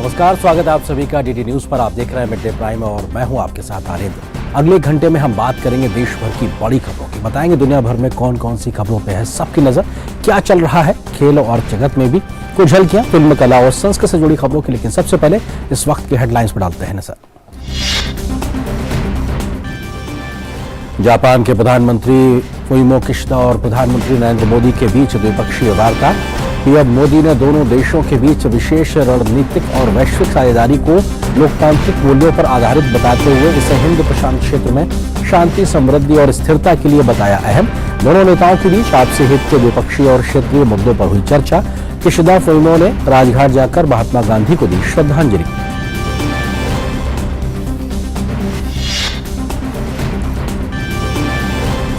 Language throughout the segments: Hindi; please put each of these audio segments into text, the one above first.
नमस्कार, स्वागत है आप सभी का डीडी न्यूज पर। आप देख रहे हैं मिड डे प्राइम और मैं हूं आपके साथ आनंद। अगले घंटे में हम बात करेंगे देश भर की बड़ी खबरों की, बताएंगे दुनिया भर में कौन कौन सी खबरों पे है सबकी नजर, क्या चल रहा है खेल और जगत में भी, कुछ झलकियां फिल्म, कला और संस्कृति से जुड़ी खबरों की। लेकिन सबसे पहले इस वक्त की हेडलाइंस पर डालते हैं नजर। जापान के प्रधानमंत्री फुमियो किशिदा और प्रधानमंत्री नरेंद्र मोदी के बीच द्विपक्षीय वार्ता। पीएम मोदी ने दोनों देशों के बीच विशेष रणनीतिक और वैश्विक साझेदारी को लोकतांत्रिक मूल्यों पर आधारित बताते हुए इसे हिंद प्रशांत क्षेत्र में शांति, समृद्धि और स्थिरता के लिए बताया अहम। दोनों नेताओं के बीच आपसी हित के द्विपक्षीय और क्षेत्रीय मुद्दों पर हुई चर्चा। किशिदा फुमियो ने राजघाट जाकर महात्मा गांधी को दी श्रद्धांजलि।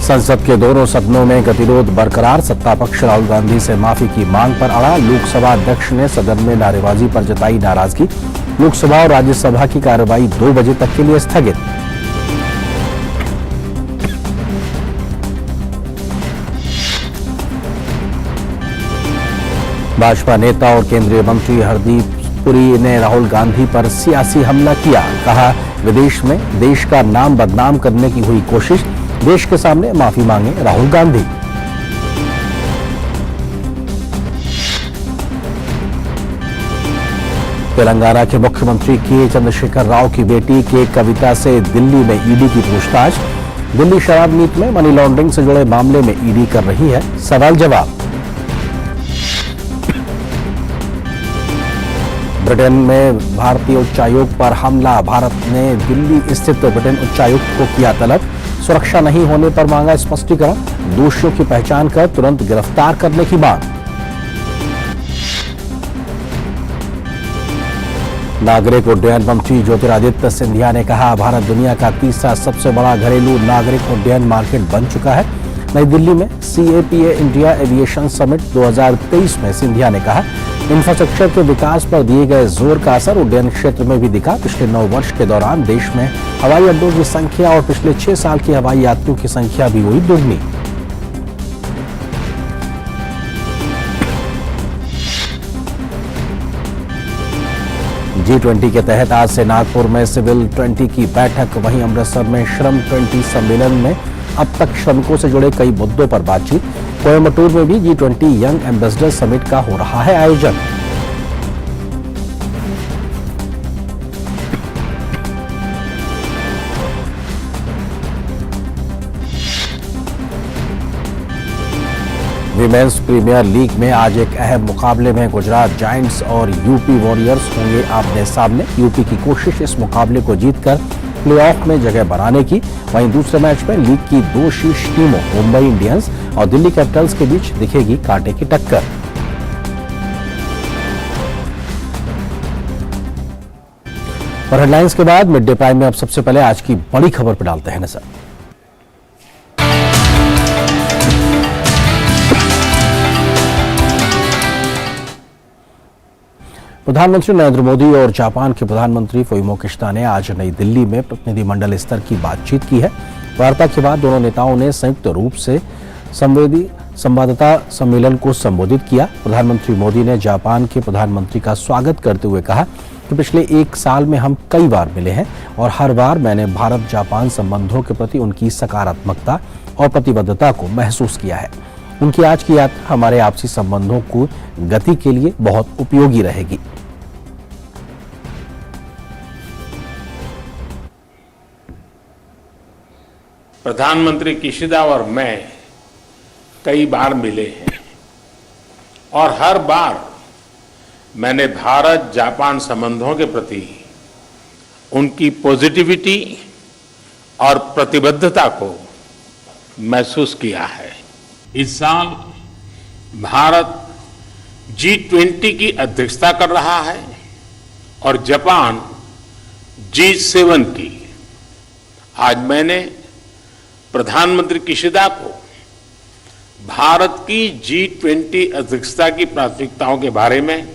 संसद के दोनों सदनों में गतिरोध बरकरार। सत्ता पक्ष राहुल गांधी से माफी की मांग पर अड़ा। लोकसभा अध्यक्ष ने सदन में नारेबाजी पर जताई नाराजगी। लोकसभा और राज्यसभा की कार्रवाई 2 बजे तक के लिए स्थगित। भाजपा नेता और केंद्रीय मंत्री हरदीप पुरी ने राहुल गांधी पर सियासी हमला किया। कहा, विदेश में देश का नाम बदनाम करने की हुई कोशिश, देश के सामने माफी मांगे राहुल गांधी। तेलंगाना के मुख्यमंत्री के चंद्रशेखर राव की बेटी के कविता से दिल्ली में ईडी की पूछताछ। दिल्ली शराब नीति में मनी लॉन्ड्रिंग से जुड़े मामले में ईडी कर रही है सवाल जवाब। ब्रिटेन में भारतीय उच्चायोग पर हमला। भारत ने दिल्ली स्थित ब्रिटेन उच्चायुक्त को किया तलब। सुरक्षा नहीं होने पर मांगा स्पष्टीकरण। दोषियों की पहचान कर तुरंत गिरफ्तार करने की मांग। नागरिक उड्डयन मंत्री ज्योतिरादित्य सिंधिया ने कहा, भारत दुनिया का तीसरा सबसे बड़ा घरेलू नागरिक उड्डयन मार्केट बन चुका है। नई दिल्ली में CAPA इंडिया एविएशन समिट 2023 में सिंधिया ने कहा, इंफ्रास्ट्रक्चर के विकास पर दिए गए जोर का असर उड्डयन क्षेत्र में भी दिखा। पिछले 9 वर्ष के दौरान देश में हवाई अड्डों की संख्या और पिछले 6 साल की हवाई यात्रियों की संख्या भी हुई दुगनी। G20 के तहत आज से नागपुर में सिविल 20 की बैठक। वहीं अमृतसर में श्रम 20 सम्मेलन में अब तक श्रमिकों से जुड़े कई मुद्दों पर बातचीत। कोयम्बटूर में भी G20 यंग एम्बेसडर समिट का हो रहा है आयोजन। विमेंस प्रीमियर लीग में आज एक अहम मुकाबले में गुजरात जायंट्स और यूपी वॉरियर्स होंगे आमने सामने। यूपी की कोशिश इस मुकाबले को जीतकर प्लेऑफ में जगह बनाने की। वहीं दूसरे मैच में लीग की 2 शीर्ष टीमों मुंबई इंडियंस और दिल्ली कैपिटल्स के बीच दिखेगी कांटे की टक्कर। और हेडलाइंस के बाद मिड डे प्राइम में अब सबसे पहले आज की बड़ी खबर पर डालते हैं नजर। प्रधानमंत्री नरेंद्र मोदी और जापान के प्रधानमंत्री फुमियो किशिदा ने आज नई दिल्ली में प्रतिनिधिमंडल स्तर की बातचीत की है। वार्ता के बाद दोनों नेताओं ने संयुक्त रूप से संवाददाता सम्मेलन को संबोधित किया। प्रधानमंत्री मोदी ने जापान के प्रधानमंत्री का स्वागत करते हुए कहा कि पिछले 1 साल में हम कई बार मिले हैं और हर बार मैंने भारत जापान संबंधों के प्रति उनकी सकारात्मकता और प्रतिबद्धता को महसूस किया है। उनकी आज की यात्रा हमारे आपसी संबंधों को गति के लिए बहुत उपयोगी रहेगी। प्रधानमंत्री किशिदा और मैं कई बार मिले हैं और हर बार मैंने भारत जापान संबंधों के प्रति उनकी पॉजिटिविटी और प्रतिबद्धता को महसूस किया है। इस साल भारत G20 की अध्यक्षता कर रहा है और जापान G7 की। आज मैंने प्रधानमंत्री किशिदा को भारत की G20 अध्यक्षता की प्राथमिकताओं के बारे में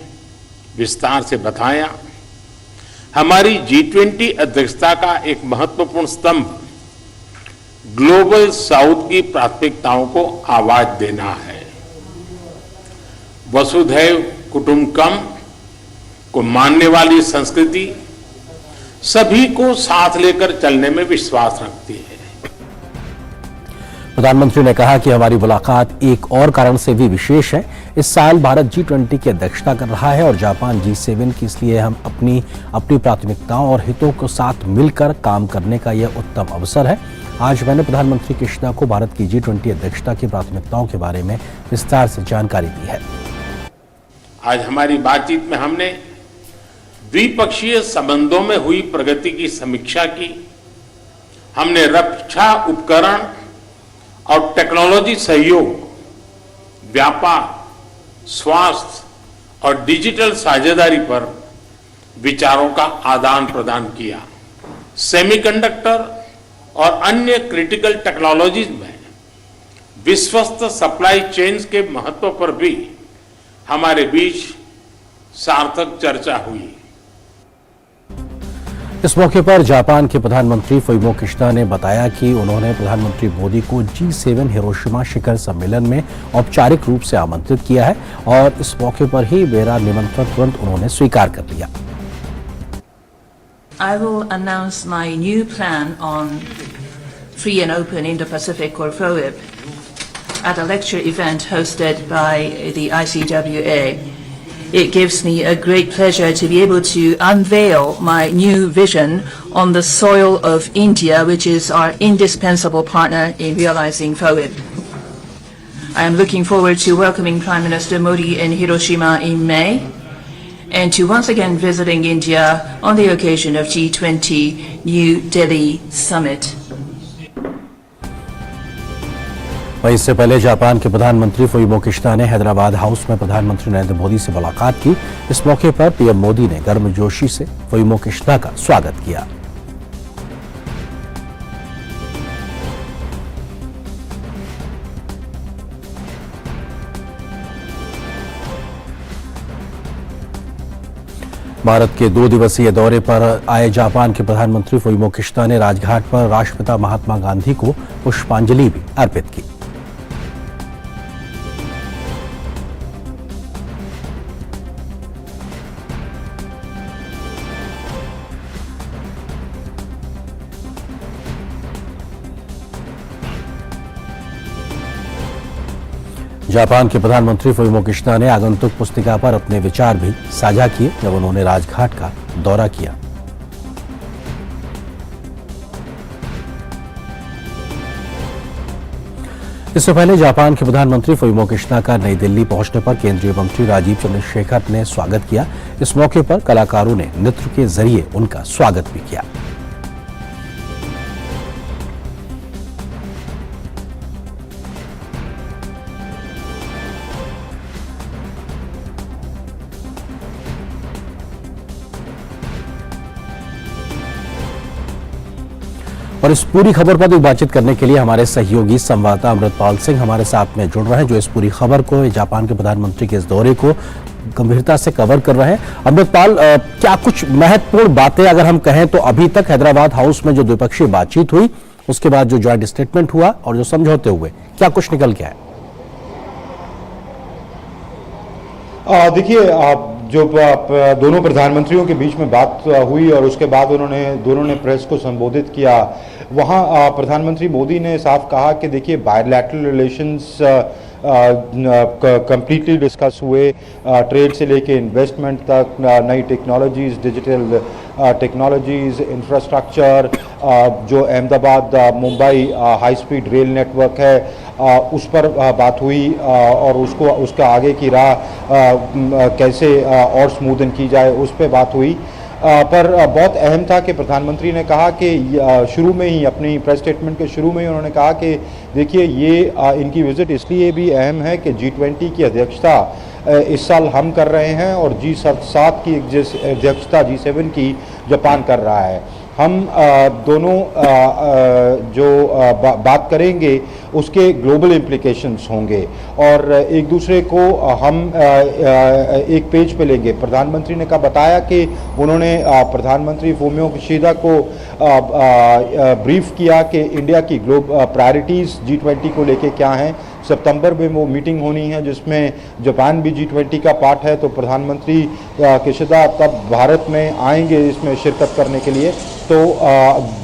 विस्तार से बताया। हमारी G20 अध्यक्षता का एक महत्वपूर्ण स्तंभ ग्लोबल साउथ की प्राथमिकताओं को आवाज देना है। वसुधैव कुटुंबकम को मानने वाली संस्कृति सभी को साथ लेकर चलने में विश्वास रखती है। प्रधानमंत्री ने कहा कि हमारी मुलाकात एक और कारण से भी विशेष है। इस साल भारत G20 की अध्यक्षता कर रहा है और जापान G7 की, इसलिए हम अपनी प्राथमिकताओं और हितों के साथ मिलकर काम करने का यह उत्तम अवसर है। आज मैंने प्रधानमंत्री किशिदा को भारत की G20 अध्यक्षता की प्राथमिकताओं के बारे में विस्तार से जानकारी दी है। आज हमारी बातचीत में हमने द्विपक्षीय संबंधों में हुई प्रगति की समीक्षा की। हमने रक्षा उपकरण और टेक्नोलॉजी सहयोग, व्यापार, स्वास्थ्य और डिजिटल साझेदारी पर विचारों का आदान प्रदान किया। सेमीकंडक्टर और अन्य क्रिटिकल टेक्नोलॉजीज में विश्वस्त सप्लाई चेन्स के महत्व पर भी हमारे बीच सार्थक चर्चा हुई। इस मौके पर जापान के प्रधानमंत्री फुमियो किशिदा ने बताया कि उन्होंने प्रधानमंत्री मोदी को G7 हिरोशिमा शिखर सम्मेलन में औपचारिक रूप से आमंत्रित किया है और इस मौके पर ही मेरा निमंत्रण तुरंत उन्होंने स्वीकार कर लिया। I will announce my new plan on free and open Indo-Pacific or FOIP at a lecture event hosted by the ICWA. It gives me a great pleasure to be able to unveil my new vision on the soil of India, which is our indispensable partner in realizing FOIP. I am looking forward to welcoming Prime Minister Modi in Hiroshima in May and to once again visiting India on the occasion of G20 New Delhi Summit. वहीं इससे पहले जापान के प्रधानमंत्री फुमियो किशिदा ने हैदराबाद हाउस में प्रधानमंत्री नरेंद्र मोदी से मुलाकात की। इस मौके पर पीएम मोदी ने गर्मजोशी से फुमियो किशिदा का स्वागत किया। भारत के 2 दिवसीय दौरे पर आए जापान के प्रधानमंत्री फुमियो किशिदा ने राजघाट पर राष्ट्रपिता महात्मा गांधी को पुष्पांजलि भी अर्पित की। जापान के प्रधानमंत्री फुमियो किशिदा ने आगंतुक पुस्तिका पर अपने विचार भी साझा किए जब उन्होंने राजघाट का दौरा किया। इससे पहले जापान के प्रधानमंत्री फुमियो किशिदा का नई दिल्ली पहुंचने पर केंद्रीय मंत्री राजीव चंद्रशेखर ने स्वागत किया। इस मौके पर कलाकारों ने नृत्य के जरिए उनका स्वागत भी किया। और इस पूरी खबर पर बातचीत करने के लिए हमारे सहयोगी संवाददाता अमृतपाल सिंह हमारे साथ में जुड़ रहे हैं, जो इस पूरी खबर को, जापान के प्रधानमंत्री के इस दौरे को गंभीरता से कवर कर रहे हैं। अमृतपाल, क्या कुछ महत्वपूर्ण बातें अगर हम कहें तो अभी तक हैदराबाद हाउस में जो द्विपक्षीय बातचीत हुई, उसके बाद जो ज्वाइंट स्टेटमेंट हुआ और जो समझौते हुए, क्या कुछ निकल के आए? देखिए, जो दोनों प्रधानमंत्रियों के बीच में बात हुई और उसके बाद दोनों ने प्रेस को संबोधित किया, वहाँ प्रधानमंत्री मोदी ने साफ कहा कि देखिए बायलैटरल रिलेशंस कंप्लीटली डिस्कस हुए, ट्रेड से लेके इन्वेस्टमेंट तक, नई टेक्नोलॉजीज, डिजिटल टेक्नोलॉजीज, इंफ्रास्ट्रक्चर, जो Ahmedabad Mumbai high speed rail network है, उस पर बात हुई और उसका आगे की राह कैसे और स्मूदन की जाए, उस पर बात हुई। पर बहुत अहम था कि प्रधानमंत्री ने कहा कि शुरू में ही, अपनी प्रेस स्टेटमेंट के शुरू में ही उन्होंने कहा कि देखिए ये इनकी विजिट इसलिए भी अहम है कि G20 की अध्यक्षता इस साल हम कर रहे हैं और G7 की अध्यक्षता G7 की जापान कर रहा है। हम दोनों जो बात करेंगे उसके ग्लोबल इम्प्लिकेशंस होंगे और एक दूसरे को हम एक पेज पे लेंगे। प्रधानमंत्री ने बताया कि उन्होंने प्रधानमंत्री फुमियो किशिदा को ब्रीफ किया कि इंडिया की प्रायोरिटीज़ G20 को लेके क्या हैं, सितंबर में वो मीटिंग होनी है जिसमें जापान भी G20 का पार्ट है, तो प्रधानमंत्री किशिदा तब भारत में आएंगे इसमें शिरकत करने के लिए। तो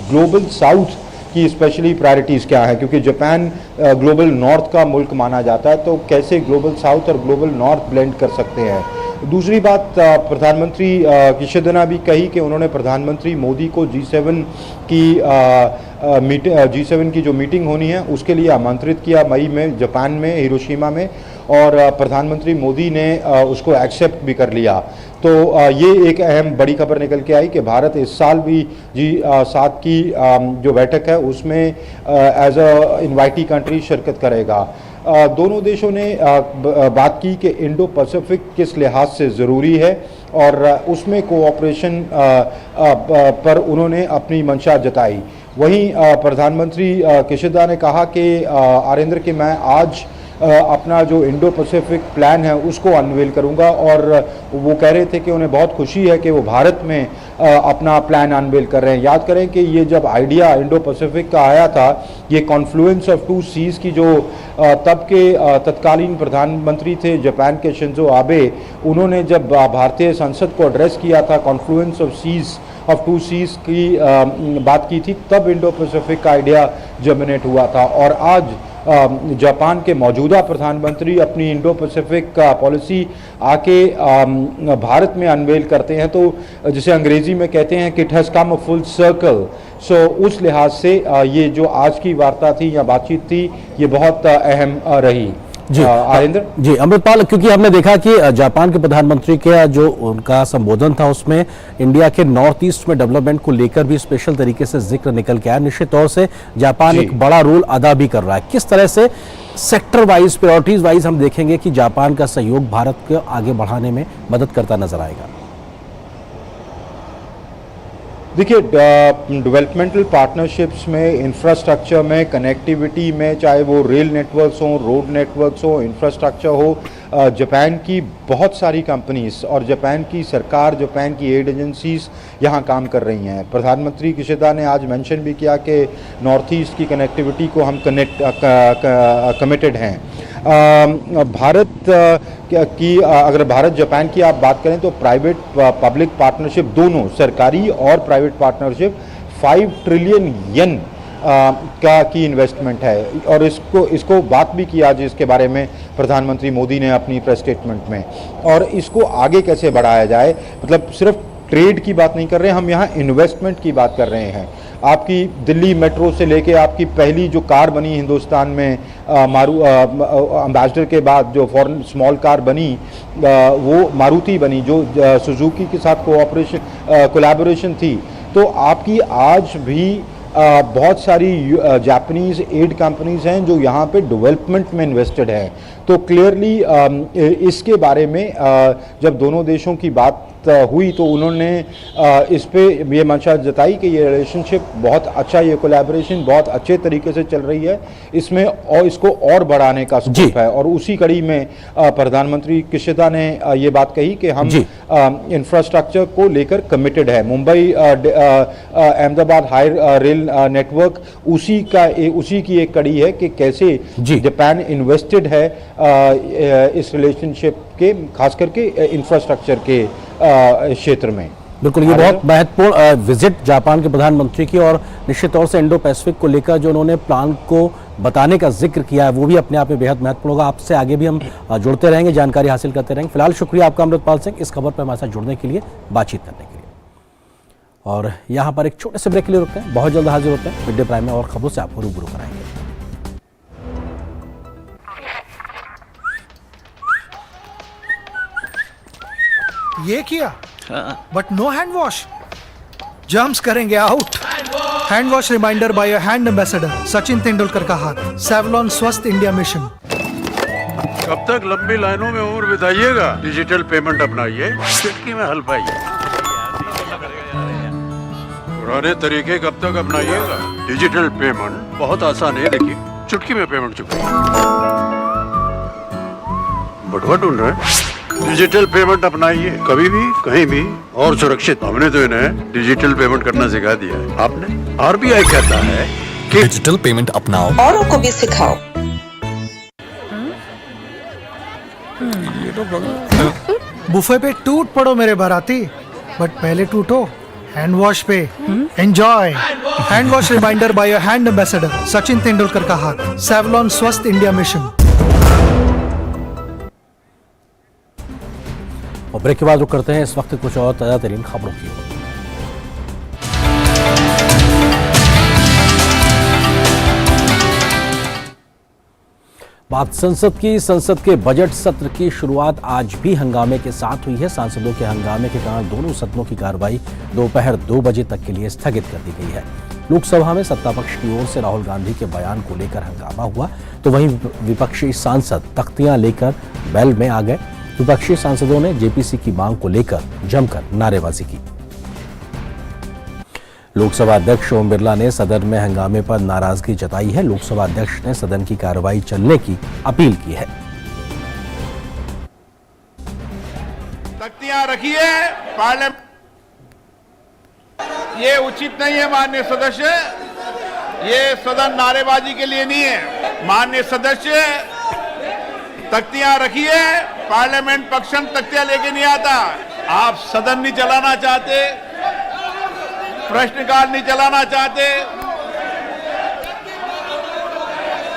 ग्लोबल साउथ की स्पेशली प्रायोरिटीज़ क्या है, क्योंकि जापान ग्लोबल नॉर्थ का मुल्क माना जाता है, तो कैसे ग्लोबल साउथ और ग्लोबल नॉर्थ ब्लेंड कर सकते हैं। दूसरी बात प्रधानमंत्री किशिदा ने भी कही कि उन्होंने प्रधानमंत्री मोदी को G7 की जो मीटिंग होनी है उसके लिए आमंत्रित किया मई में जापान में हिरोशिमा में, और प्रधानमंत्री मोदी ने उसको एक्सेप्ट भी कर लिया। तो ये एक अहम बड़ी खबर निकल के आई कि भारत इस साल भी G7 की जो बैठक है उसमें एज अ इनवाइटी कंट्री शिरकत करेगा। दोनों देशों ने बात की कि इंडो पैसिफिक किस लिहाज से ज़रूरी है और उसमें कोऑपरेशन पर उन्होंने अपनी मंशा जताई। वहीं प्रधानमंत्री किशिदा ने कहा कि आरेंद्र कि मैं आज अपना जो इंडो पैसिफिक प्लान है उसको अनवेल करूंगा, और वो कह रहे थे कि उन्हें बहुत खुशी है कि वो भारत में अपना प्लान अनवेल कर रहे हैं। याद करें कि ये जब आइडिया इंडो पैसिफिक का आया था, ये कॉन्फ्लुएंस ऑफ टू सीज की जो तब के तत्कालीन प्रधानमंत्री थे जापान के शिंजो आबे, उन्होंने जब भारतीय संसद को एड्रेस किया था कॉन्फ्लुएंस ऑफ टू सीज की बात की थी, तब इंडो पैसिफिक का आइडिया जर्मिनेट हुआ था। और आज जापान के मौजूदा प्रधानमंत्री अपनी इंडो पैसिफिक पॉलिसी आके भारत में अनवेल करते हैं, तो जिसे अंग्रेजी में कहते हैं कि it has come a full circle. So उस लिहाज से ये जो आज की वार्ता थी या बातचीत थी ये बहुत अहम रही। जी आरिंदर जी अमृतपाल, क्योंकि हमने देखा कि जापान के प्रधानमंत्री के जो उनका संबोधन था उसमें इंडिया के नॉर्थ ईस्ट में डेवलपमेंट को लेकर भी स्पेशल तरीके से जिक्र निकल के आया। निश्चित तौर से जापान एक बड़ा रोल अदा भी कर रहा है। किस तरह से सेक्टर वाइज प्रायोरिटीज वाइज हम देखेंगे कि जापान का सहयोग भारत को आगे बढ़ाने में मदद करता नजर आएगा? देखिए, डेवलपमेंटल पार्टनरशिप्स में, इंफ्रास्ट्रक्चर में, कनेक्टिविटी में, चाहे वो रेल नेटवर्क्स हों, रोड नेटवर्क्स हों, इंफ्रास्ट्रक्चर हो, जापान की बहुत सारी कंपनीज और जापान की सरकार, जापान की एड एजेंसीज यहाँ काम कर रही हैं। प्रधानमंत्री किशिदा ने आज मेंशन भी किया कि नॉर्थ ईस्ट की कनेक्टिविटी को हम कमिटेड हैं। भारत की अगर भारत जापान की आप बात करें तो प्राइवेट पब्लिक पार्टनरशिप, दोनों सरकारी और प्राइवेट पार्टनरशिप 5 ट्रिलियन येन की इन्वेस्टमेंट है, और इसको बात भी की आज इसके बारे में प्रधानमंत्री मोदी ने अपनी प्रेस स्टेटमेंट में। और इसको आगे कैसे बढ़ाया जाए, मतलब सिर्फ ट्रेड की बात नहीं कर रहे हैं हम, यहाँ इन्वेस्टमेंट की बात कर रहे हैं। आपकी दिल्ली मेट्रो से लेके आपकी पहली जो कार बनी हिंदुस्तान में एम्बेसडर के बाद जो फॉरेन स्मॉल कार बनी वो मारुति बनी, जो सुजुकी के साथ कोलैबोरेशन थी। तो आपकी आज भी बहुत सारी जापानीज एड कंपनीज हैं जो यहाँ पे डेवलपमेंट में इन्वेस्टेड हैं। तो क्लियरली इसके बारे में जब दोनों देशों की बात हुई तो उन्होंने इस पे ये मंशा जताई कि ये रिलेशनशिप बहुत अच्छा, ये कोलैबोरेशन बहुत अच्छे तरीके से चल रही है, इसमें और इसको और बढ़ाने का स्कोप है। और उसी कड़ी में प्रधानमंत्री किशिदा ने ये बात कही कि हम इंफ्रास्ट्रक्चर को लेकर कमिटेड है। Mumbai Ahmedabad high rail network उसी की एक कड़ी है कि कैसे जापान इन्वेस्टेड है इस रिलेशनशिप के, खास करके इंफ्रास्ट्रक्चर के क्षेत्र में। बिल्कुल, ये बहुत महत्वपूर्ण विजिट जापान के प्रधानमंत्री की, और निश्चित तौर से इंडो पैसिफिक को लेकर जो उन्होंने प्लान को बताने का जिक्र किया है वो भी अपने आप में बेहद महत्वपूर्ण होगा। आपसे आगे भी हम जुड़ते रहेंगे, जानकारी हासिल करते रहेंगे। फिलहाल शुक्रिया आपका अमृतपाल सिंह इस खबर पर हमारे साथ जुड़ने के लिए, बातचीत करने के लिए। और यहाँ पर एक छोटे से ब्रेक के लिए रुकते हैं, बहुत जल्द हाजिर होते हैं मिड डे प्राइम में और खबरों से आपको रूबरू कराएंगे। ये किया but no hand wash, germs करेंगे out. Hand wash reminder by a hand ambassador Sachin Tendulkar का हाथ, सेवलॉन स्वस्थ इंडिया मिशन। कब तक लंबी लाइनों में उम्र बिताइएगा? डिजिटल पेमेंट अपनाइए, चुटकी में हल पाइए। पुराने तरीके कब तक अपनाइएगा? डिजिटल पेमेंट बहुत आसान है, देखिए चुटकी में पेमेंट चुका। बटुआ ढूंढ रहे हैं? डिजिटल पेमेंट अपनाइए, कभी भी कहीं भी और सुरक्षित। हमने तो इन्हें डिजिटल पेमेंट करना सिखा दिया है। आपने? आरबीआई कहता है कि डिजिटल पेमेंट अपनाओ, औरों को भी सिखाओ। बुफे पे टूट पड़ो मेरे बाराती, बट पहले टूटो हैंड वॉश पे। Enjoy hand wash reminder by your hand ambassador Sachin Tendulkar का हाथ, सेवलॉन स्वस्थ इंडिया मिशन। और ब्रेक के बाद रुक करते हैं इस वक्त कुछ और ताजा तरीन खबरों की ओर। बात संसद के बजट सत्र की शुरुआत आज भी हंगामे के साथ हुई है। सांसदों के हंगामे के कारण दोनों सदनों की कार्रवाई दोपहर 2 बजे तक के लिए स्थगित कर दी गई है। लोकसभा में सत्ता पक्ष की ओर से राहुल गांधी के बयान को लेकर हंगामा हुआ, तो वहीं विपक्षी सांसद तख्तियां लेकर वेल में आ गए। विपक्षी सांसदों ने जेपीसी की मांग को लेकर जमकर नारेबाजी की। लोकसभा अध्यक्ष ओम बिरला ने सदन में हंगामे पर नाराजगी जताई है। लोकसभा अध्यक्ष ने सदन की कार्रवाई चलने की अपील की है। तख्तियां रखिए, पार्लियामेंट ये उचित नहीं है। माननीय सदस्य, ये सदन नारेबाजी के लिए नहीं है। माननीय सदस्य, तख्तियां रखिए, पार्लियामेंट पक्षम तख्तियां लेके नहीं आता। आप सदन नहीं चलाना चाहते, प्रश्नकाल नहीं चलाना चाहते,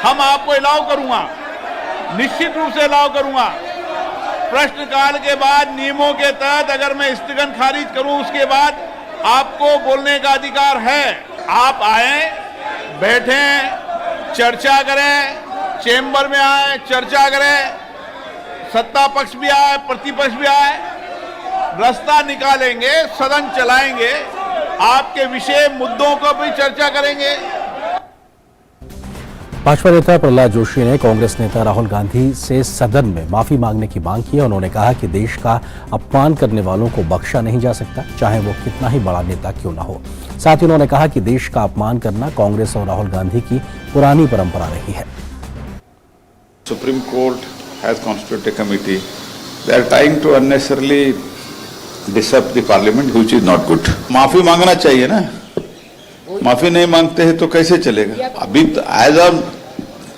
हम आपको अलाउ करूंगा, निश्चित रूप से अलाउ करूंगा। प्रश्नकाल के बाद नियमों के तहत अगर मैं स्थगन खारिज करूं, उसके बाद आपको बोलने का अधिकार है। आप आए, बैठें, चर्चा करें, चेंबर में आए, चर्चा करें, सत्ता पक्ष भी आए, प्रतिपक्ष भी आए, रास्ता निकालेंगे, सदन चलाएंगे, आपके विषय मुद्दों को भी चर्चा करेंगे। भाजपा नेता प्रहलाद जोशी ने कांग्रेस नेता राहुल गांधी से सदन में माफी मांगने की मांग की है। उन्होंने कहा कि देश का अपमान करने वालों को बख्शा नहीं जा सकता, चाहे वो कितना ही बड़ा नेता क्यों ना हो। साथ ही उन्होंने कहा कि देश का अपमान करना कांग्रेस और राहुल गांधी की पुरानी परंपरा रही है। Supreme Court has constituted a committee. They are trying to unnecessarily disrupt the parliament, which is not good. माफी मांगना चाहिए ना, माफी नहीं मांगते हैं तो कैसे चलेगा। अभी एज ऑन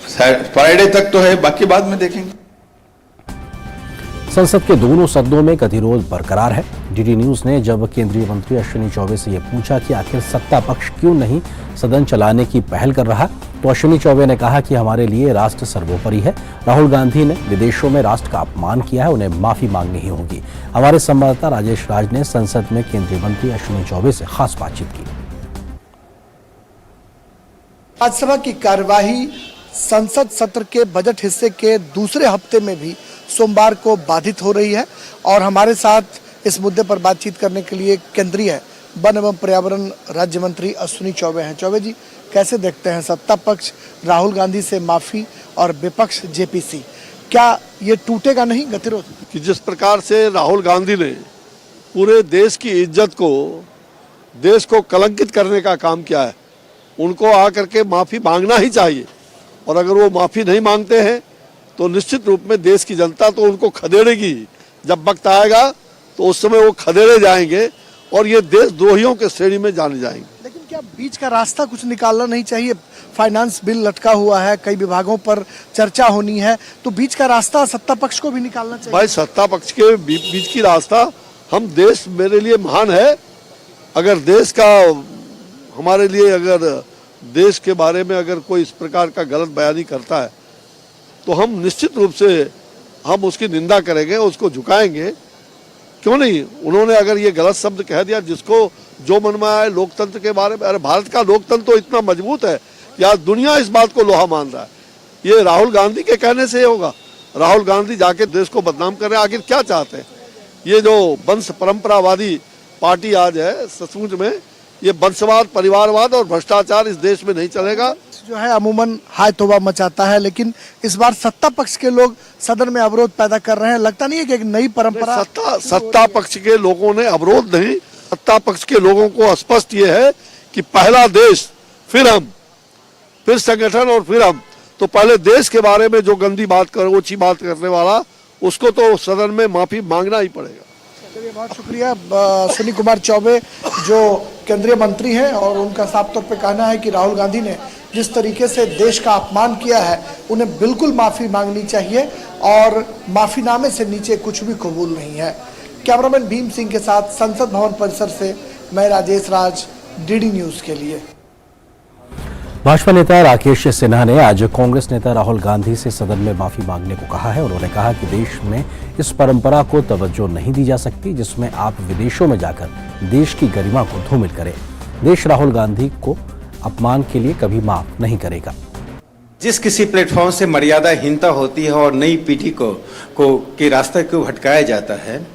फ्राइडे तक तो है, बाकी बाद में देखेंगे। संसद के दोनों सदनों में गतिरोध बरकरार है। डीडी न्यूज ने जब केंद्रीय मंत्री अश्विनी चौबे से यह पूछा कि आखिर सत्ता पक्ष क्यों नहीं सदन चलाने की पहल कर रहा, तो अश्विनी चौबे ने कहा कि हमारे लिए राष्ट्र सर्वोपरि है। राहुल गांधी ने विदेशों में राष्ट्र का अपमान किया है, उन्हें माफी मांगनी ही होगी। हमारे संवाददाता राजेश राज ने संसद में केंद्रीय मंत्री अश्विनी चौबे से खास बातचीत की। राज्यसभा की कार्यवाही संसद सत्र के बजट हिस्से के दूसरे हफ्ते में भी सोमवार को बाधित हो रही है और हमारे साथ इस मुद्दे पर बातचीत करने के लिए केंद्रीय वन एवं पर्यावरण राज्य मंत्री अश्विनी चौबे हैं। चौबे जी, कैसे देखते हैं सत्ता पक्ष राहुल गांधी से माफी और विपक्ष जेपीसी, क्या ये टूटेगा नहीं गतिरोध? कि जिस प्रकार से राहुल गांधी ने पूरे देश की इज्जत को, देश को कलंकित करने का काम किया है, उनको आकर के माफी मांगना ही चाहिए। और अगर वो माफी नहीं मांगते हैं तो निश्चित रूप में देश की जनता तो उनको खदेड़ेगी। जब वक्त आएगा तो उस समय वो खदेड़े जाएंगे और ये देशद्रोहियों के श्रेणी में जाने जाएंगे। लेकिन क्या बीच का रास्ता कुछ निकालना नहीं चाहिए? फाइनेंस बिल लटका हुआ है, कई विभागों पर चर्चा होनी है, तो बीच का रास्ता सत्ता पक्ष को भी निकालना चाहिए। भाई, सत्ता पक्ष के बीच की रास्ता, हम देश मेरे लिए महान है। अगर देश का, हमारे लिए, अगर देश के बारे में अगर कोई इस प्रकार का गलत बयानी करता है तो हम निश्चित रूप से हम उसकी निंदा करेंगे, उसको झुकाएंगे। क्यों नहीं? उन्होंने अगर ये गलत शब्द कह दिया, जिसको जो मन में आए लोकतंत्र के बारे में, अरे भारत का लोकतंत्र तो इतना मजबूत है कि आज दुनिया इस बात को लोहा मान रहा है। ये राहुल गांधी के कहने से होगा। राहुल गांधी जाके देश को बदनाम कर रहे हैं। आखिर क्या चाहते हैं? ये जो वंश परंपरावादी पार्टी आज है, सचमुच में ये वंशवाद, परिवारवाद और भ्रष्टाचार इस देश में नहीं चलेगा। जो है अमूमन हाय तौबा मचाता है, लेकिन इस बार सत्ता पक्ष के लोग सदन में अवरोध पैदा कर रहे हैं। लगता नहीं है कि एक नई परंपरा? सत्ता पक्ष के लोगों ने अवरोध नहीं, सत्ता पक्ष के लोगों को स्पष्ट ये है कि पहला देश, फिर हम, फिर संगठन और फिर हम। तो पहले देश के बारे में जो गंदी बात कर, ओछी बात करने वाला, उसको तो सदन में माफी मांगना ही पड़ेगा। चलिए, बहुत शुक्रिया। अश्विनी कुमार चौबे जो केंद्रीय मंत्री हैं और उनका साफ तौर पे कहना है कि राहुल गांधी ने जिस तरीके से देश का अपमान किया है, उन्हें बिल्कुल माफ़ी मांगनी चाहिए और माफ़ीनामे से नीचे कुछ भी कबूल नहीं है। कैमरामैन भीम सिंह के साथ संसद भवन परिसर से मैं राजेश राज, डीडी न्यूज़ के लिए। भाजपा नेता राकेश सिन्हा ने आज कांग्रेस नेता राहुल गांधी से सदन में माफी मांगने को कहा है। उन्होंने कहा कि देश में इस परंपरा को तवज्जो नहीं दी जा सकती जिसमें आप विदेशों में जाकर देश की गरिमा को धूमिल करें। देश राहुल गांधी को अपमान के लिए कभी माफ नहीं करेगा। जिस किसी प्लेटफॉर्म से मर्यादाहीनता होती है और नई पीढ़ी को के रास्ते को भटकाया जाता है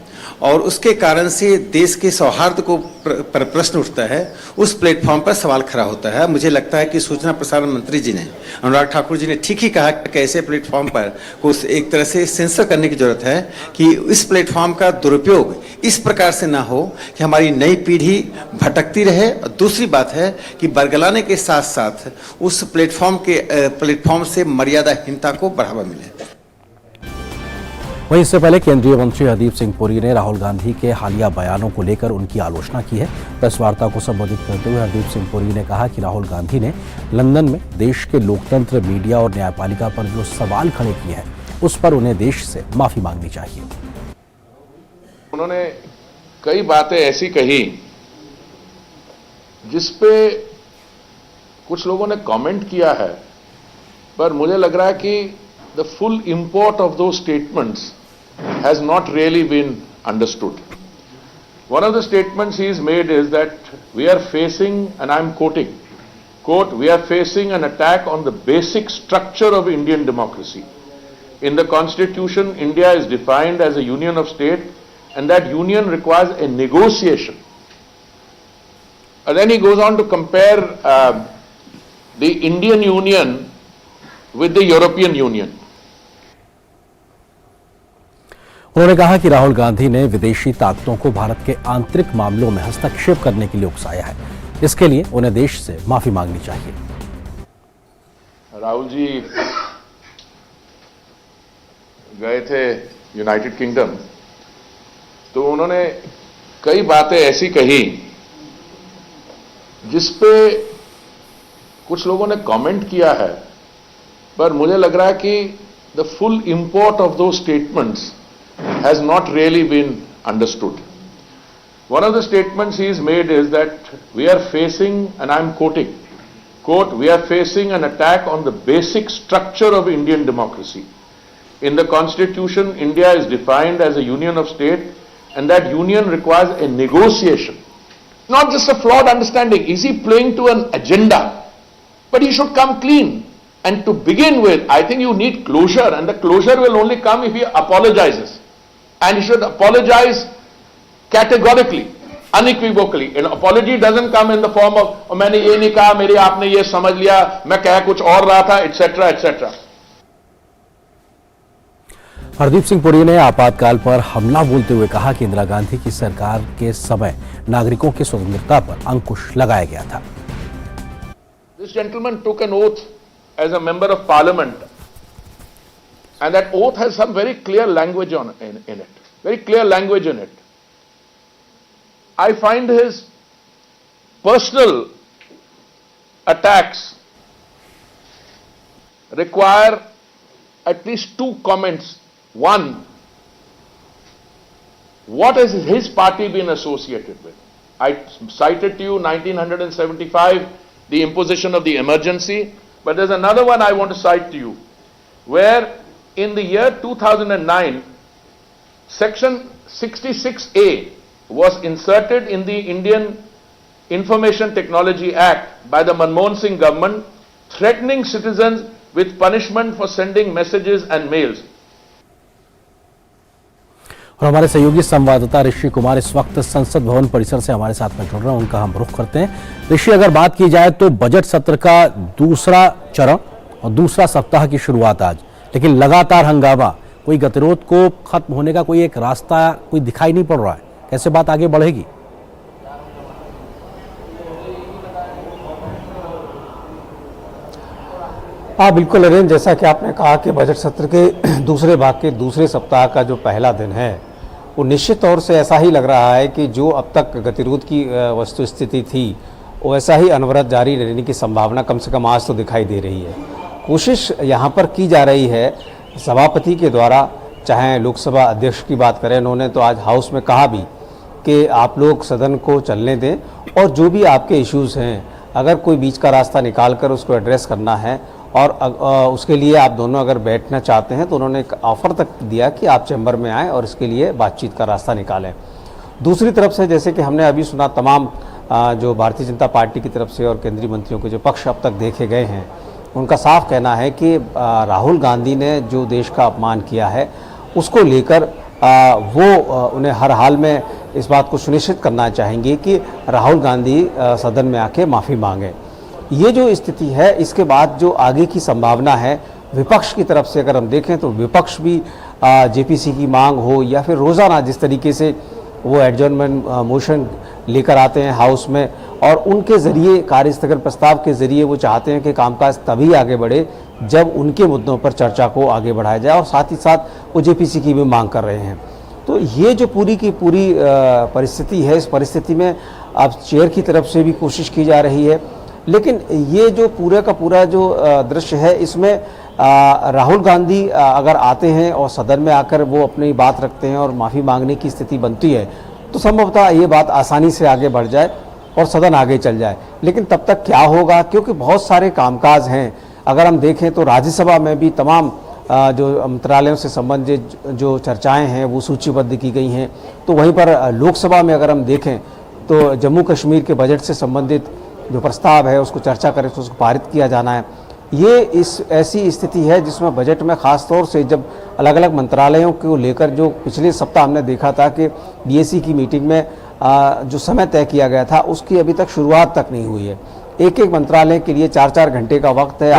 और उसके कारण से देश के सौहार्द को पर प्रश्न उठता है, उस प्लेटफॉर्म पर सवाल खड़ा होता है। मुझे लगता है कि सूचना प्रसारण मंत्री जी ने, अनुराग ठाकुर जी ने ठीक ही कहा कि ऐसे प्लेटफॉर्म पर कुछ एक तरह से सेंसर करने की जरूरत है कि इस प्लेटफॉर्म का दुरुपयोग इस प्रकार से ना हो कि हमारी नई पीढ़ी भटकती रहे। और दूसरी बात है कि बरगलाने के साथ साथ उस प्लेटफॉर्म से मर्यादाहीनता को बढ़ावा मिले। वहीं इससे पहले केंद्रीय मंत्री हरदीप सिंह पुरी ने राहुल गांधी के हालिया बयानों को लेकर उनकी आलोचना की है। प्रेस वार्ता को संबोधित करते हुए हरदीप सिंह पुरी ने कहा कि राहुल गांधी ने लंदन में देश के लोकतंत्र, मीडिया और न्यायपालिका पर जो सवाल खड़े किए हैं उस पर उन्हें देश से माफी मांगनी चाहिए। उन्होंने कई बातें ऐसी कही जिसपे कुछ लोगों ने कमेंट किया है, पर मुझे लग रहा है कि the full import of those statements has not really been understood. One of the statements he's made is that we are facing, and I'm quoting, quote, we are facing an attack on the basic structure of Indian democracy. In the constitution, India is defined as a union of states, and that union requires a negotiation. And then he goes on to compare the Indian Union with the European Union. उन्होंने कहा कि राहुल गांधी ने विदेशी ताकतों को भारत के आंतरिक मामलों में हस्तक्षेप करने के लिए उकसाया है। इसके लिए उन्हें देश से माफी मांगनी चाहिए। राहुल जी गए थे यूनाइटेड किंगडम, तो उन्होंने कई बातें ऐसी कही जिसपे कुछ लोगों ने कमेंट किया है, पर मुझे लग रहा है कि the full import of those statements has not really been understood. One of the statements he's made is that we are facing, and I'm quoting, quote, we are facing an attack on the basic structure of Indian democracy. In the constitution, India is defined as a union of states, and that union requires a negotiation. Not just a flawed understanding. Is he playing to an agenda? But he should come clean. And to begin with, I think you need closure, and the closure will only come if he apologizes. And he should apologize categorically, unequivocally. An apology doesn't come in the form of, oh, मैंने ये नहीं कहा, मेरे आपने ये समझ लिया, मैं कह कुछ और रहा था, etc. etc. हरदीप सिंह पुरी ने आपातकाल पर हमला बोलते हुए कहा कि इंदिरा गांधी की सरकार के समय नागरिकों की स्वतंत्रता पर अंकुश लगाया गया था। This gentleman took an oath as a member of parliament, and that oath has some very clear language in it, very clear language in it. I find his personal attacks require at least two comments. One, what has his party been associated with? I cited to you 1975, the imposition of the emergency. But there's another one I want to cite to you, where in the year 2009, Section 66A was inserted in the Indian Information Technology Act by the Manmohan Singh government, threatening citizens with punishment for sending messages and mails. और हमारे सहयोगी संवाददाता ऋषि कुमार इस वक्त संसद भवन परिसर से हमारे साथ में जुड़ रहे हैं, उनका हम रुख करते हैं। ऋषि, अगर बात की जाए तो बजट सत्र का दूसरा चरण और दूसरा सप्ताह की शुरुआत आज, लेकिन लगातार हंगामा, कोई गतिरोध को खत्म होने का कोई एक रास्ता कोई दिखाई नहीं पड़ रहा है। कैसे बात आगे बढ़ेगी? हाँ बिल्कुल अरेन, जैसा कि आपने कहा कि बजट सत्र के दूसरे भाग के दूसरे सप्ताह का जो पहला दिन है वो निश्चित तौर से ऐसा ही लग रहा है कि जो अब तक गतिरोध की वस्तुस्थिति थी वैसा ही अनवरत जारी रहने की संभावना कम से कम आज तो दिखाई दे रही है। कोशिश यहाँ पर की जा रही है सभापति के द्वारा, चाहे लोकसभा अध्यक्ष की बात करें, उन्होंने तो आज हाउस में कहा भी कि आप लोग सदन को चलने दें और जो भी आपके इश्यूज़ हैं अगर कोई बीच का रास्ता निकाल कर उसको एड्रेस करना है और उसके लिए आप दोनों अगर बैठना चाहते हैं तो उन्होंने एक ऑफ़र तक दिया कि आप चैम्बर में आएँ और इसके लिए बातचीत का रास्ता निकालें। दूसरी तरफ से जैसे कि हमने अभी सुना, तमाम जो भारतीय जनता पार्टी की तरफ से और केंद्रीय मंत्रियों के जो पक्ष अब तक देखे गए हैं, उनका साफ कहना है कि राहुल गांधी ने जो देश का अपमान किया है उसको लेकर वो उन्हें हर हाल में इस बात को सुनिश्चित करना चाहेंगे कि राहुल गांधी सदन में आके माफ़ी मांगें। ये जो स्थिति है, इसके बाद जो आगे की संभावना है विपक्ष की तरफ से अगर हम देखें तो विपक्ष भी जेपीसी की मांग हो या फिर रोज़ाना जिस तरीके से वो एडजर्नमेंट मोशन लेकर आते हैं हाउस में और उनके ज़रिए कार्यस्थगन प्रस्ताव के ज़रिए वो चाहते हैं कि कामकाज तभी आगे बढ़े जब उनके मुद्दों पर चर्चा को आगे बढ़ाया जाए और साथ ही साथ वो जेपीसी की भी मांग कर रहे हैं। तो ये जो पूरी की पूरी परिस्थिति है, इस परिस्थिति में अब चेयर की तरफ से भी कोशिश की जा रही है, लेकिन ये जो पूरे का पूरा जो दृश्य है इसमें राहुल गांधी अगर आते हैं और सदन में आकर वो अपनी बात रखते हैं और माफ़ी मांगने की स्थिति बनती है तो संभवतः ये बात आसानी से आगे बढ़ जाए और सदन आगे चल जाए। लेकिन तब तक क्या होगा, क्योंकि बहुत सारे कामकाज हैं। अगर हम देखें तो राज्यसभा में भी तमाम जो मंत्रालयों से संबंधित जो चर्चाएं हैं वो सूचीबद्ध की गई हैं। तो वहीं पर लोकसभा में अगर हम देखें तो जम्मू कश्मीर के बजट से संबंधित जो प्रस्ताव है उसको चर्चा करें तो उसको पारित किया जाना है। ये ऐसी स्थिति है जिसमें बजट में ख़ास तौर से जब अलग अलग मंत्रालयों को लेकर जो पिछले सप्ताह हमने देखा था कि बीएससी की मीटिंग में जो समय तय किया गया था उसकी अभी तक शुरुआत तक नहीं हुई है। एक एक मंत्रालय के लिए 4-4 घंटे का वक्त है।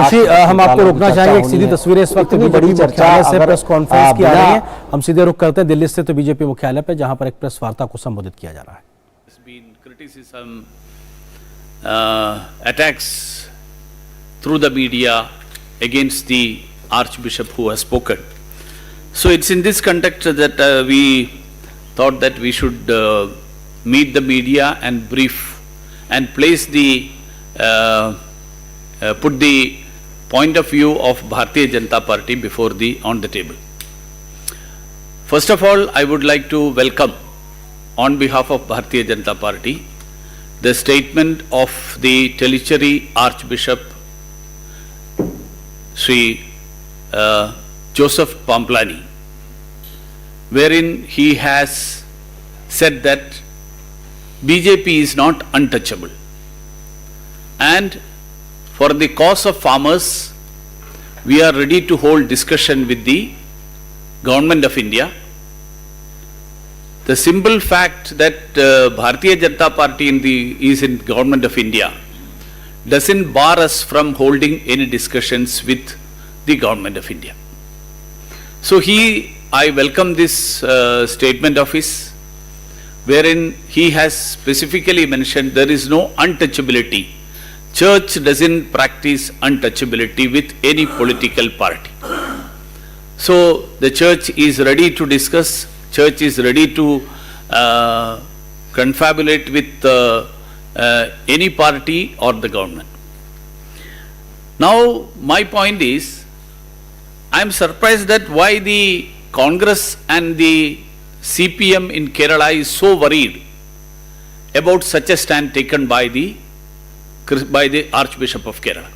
हम आपको रोकना चाहेंगे, एक सीधी तस्वीरें इस वक्त बड़ी चर्चा से प्रेस कॉन्फ्रेंस की आ रही है। हम सीधे रुख करते हैं दिल्ली स्थित बीजेपी मुख्यालय पे, जहां पर एक प्रेस वार्ता को संबोधित किया जा रहा है। Attacks through the media against the Archbishop who has spoken. So it's in this context that we thought that we should meet the media and brief and place the put the point of view of Bharatiya Janata Party before on the table. First of all, I would like to welcome on behalf of Bharatiya Janata Party the statement of the Tellicherry Archbishop Sri Joseph Pamplani, wherein he has said that BJP is not untouchable, and for the cause of farmers we are ready to hold discussion with the Government of India. The simple fact that Bharatiya Janata Party is in Government of India doesn't bar us from holding any discussions with the Government of India. So I welcome this statement of his, wherein he has specifically mentioned there is no untouchability. Church doesn't practice untouchability with any political party. So the church is ready to discuss, church is ready to confabulate with any party or the government. Now my point is, I am surprised that why the Congress and the CPM in Kerala is so worried about such a stand taken by the Archbishop of Kerala.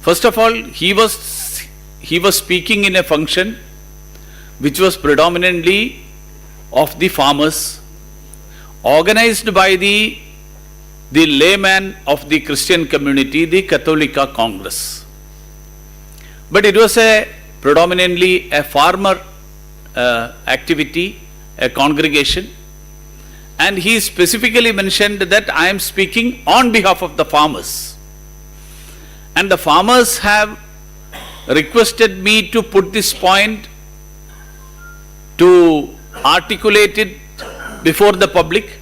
First of all, he was speaking in a function which was predominantly of the farmers, organized by the layman of the Christian community, the Catholica Congress. But it was predominantly a farmer activity, a congregation, and he specifically mentioned that I am speaking on behalf of the farmers. And the farmers have requested me to put this point, to articulate it before the public,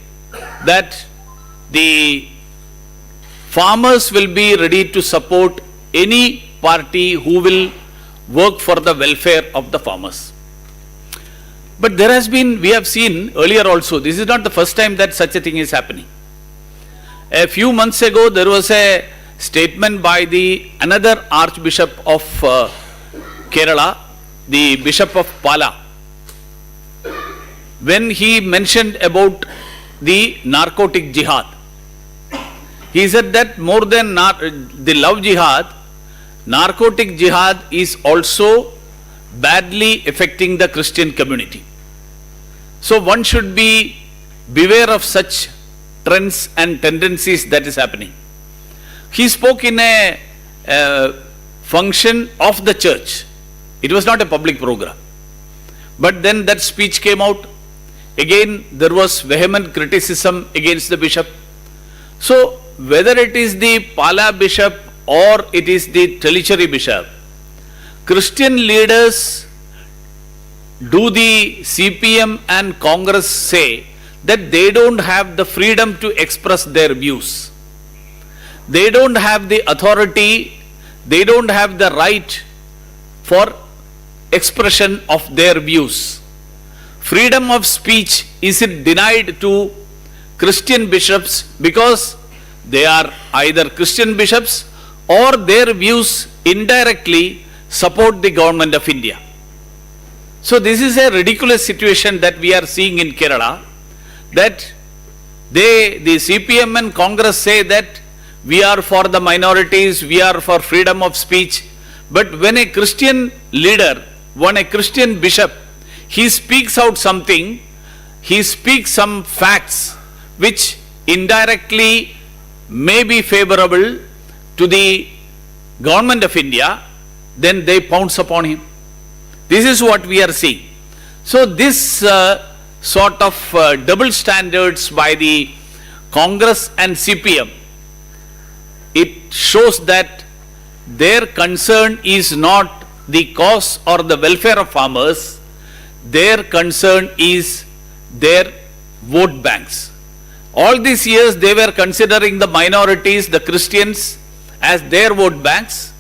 that the farmers will be ready to support any party who will work for the welfare of the farmers. But we have seen earlier also, this is not the first time that such a thing is happening. A few months ago, there was a statement by the another Archbishop of Kerala, the Bishop of Pala, when he mentioned about the narcotic jihad. He said that more than the love jihad, narcotic jihad is also badly affecting the Christian community. So one should be beware of such trends and tendencies that is happening. He spoke in a function of the church. It was not a public program. But then that speech came out. Again, there was vehement criticism against the bishop. So, whether it is the Pala bishop or it is the Tellicherry bishop, Christian leaders, do the CPM and Congress say that they don't have the freedom to express their views. They don't have the authority, they don't have the right for expression of their views. Freedom of speech is denied to Christian bishops because they are either Christian bishops or their views indirectly support the government of India. So this is a ridiculous situation that we are seeing in Kerala, that the CPM and Congress say that we are for the minorities, we are for freedom of speech. But when a Christian leader, when a Christian bishop, he speaks out something, he speaks some facts which indirectly may be favorable to the government of India, then they pounce upon him. This is what we are seeing. So this sort of double standards by the Congress and CPM, it shows that their concern is not the cause or the welfare of farmers, their concern is their vote banks. All these years they were considering the minorities, the Christians, as their vote banks,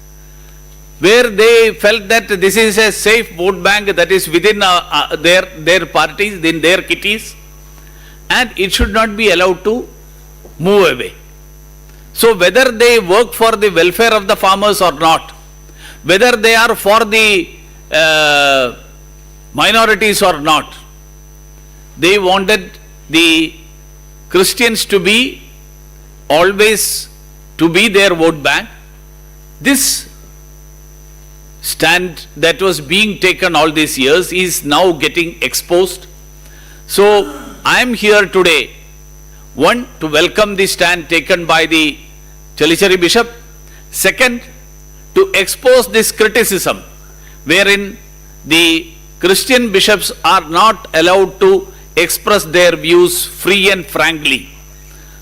where they felt that this is a safe vote bank that is within their parties, in their kitties, and it should not be allowed to move away. So whether they work for the welfare of the farmers or not, whether they are for the minorities or not, they wanted the Christians to be always to be their vote bank. This stand that was being taken all these years is now getting exposed. So I am here today, one, to welcome the stand taken by the Tellicherry bishop. Second, to expose this criticism wherein the Christian bishops are not allowed to express their views free and frankly.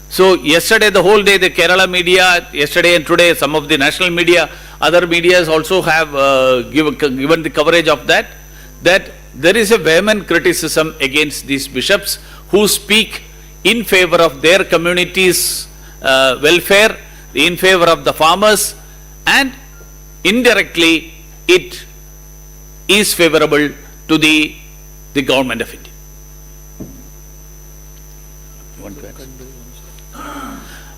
So yesterday, the whole day, the Kerala media, yesterday and today, some of the national media, other medias also have given the coverage of that there is a vehement criticism against these bishops who speak in favor of their community's welfare, in favor of the farmers, and indirectly it is favorable to the government of India.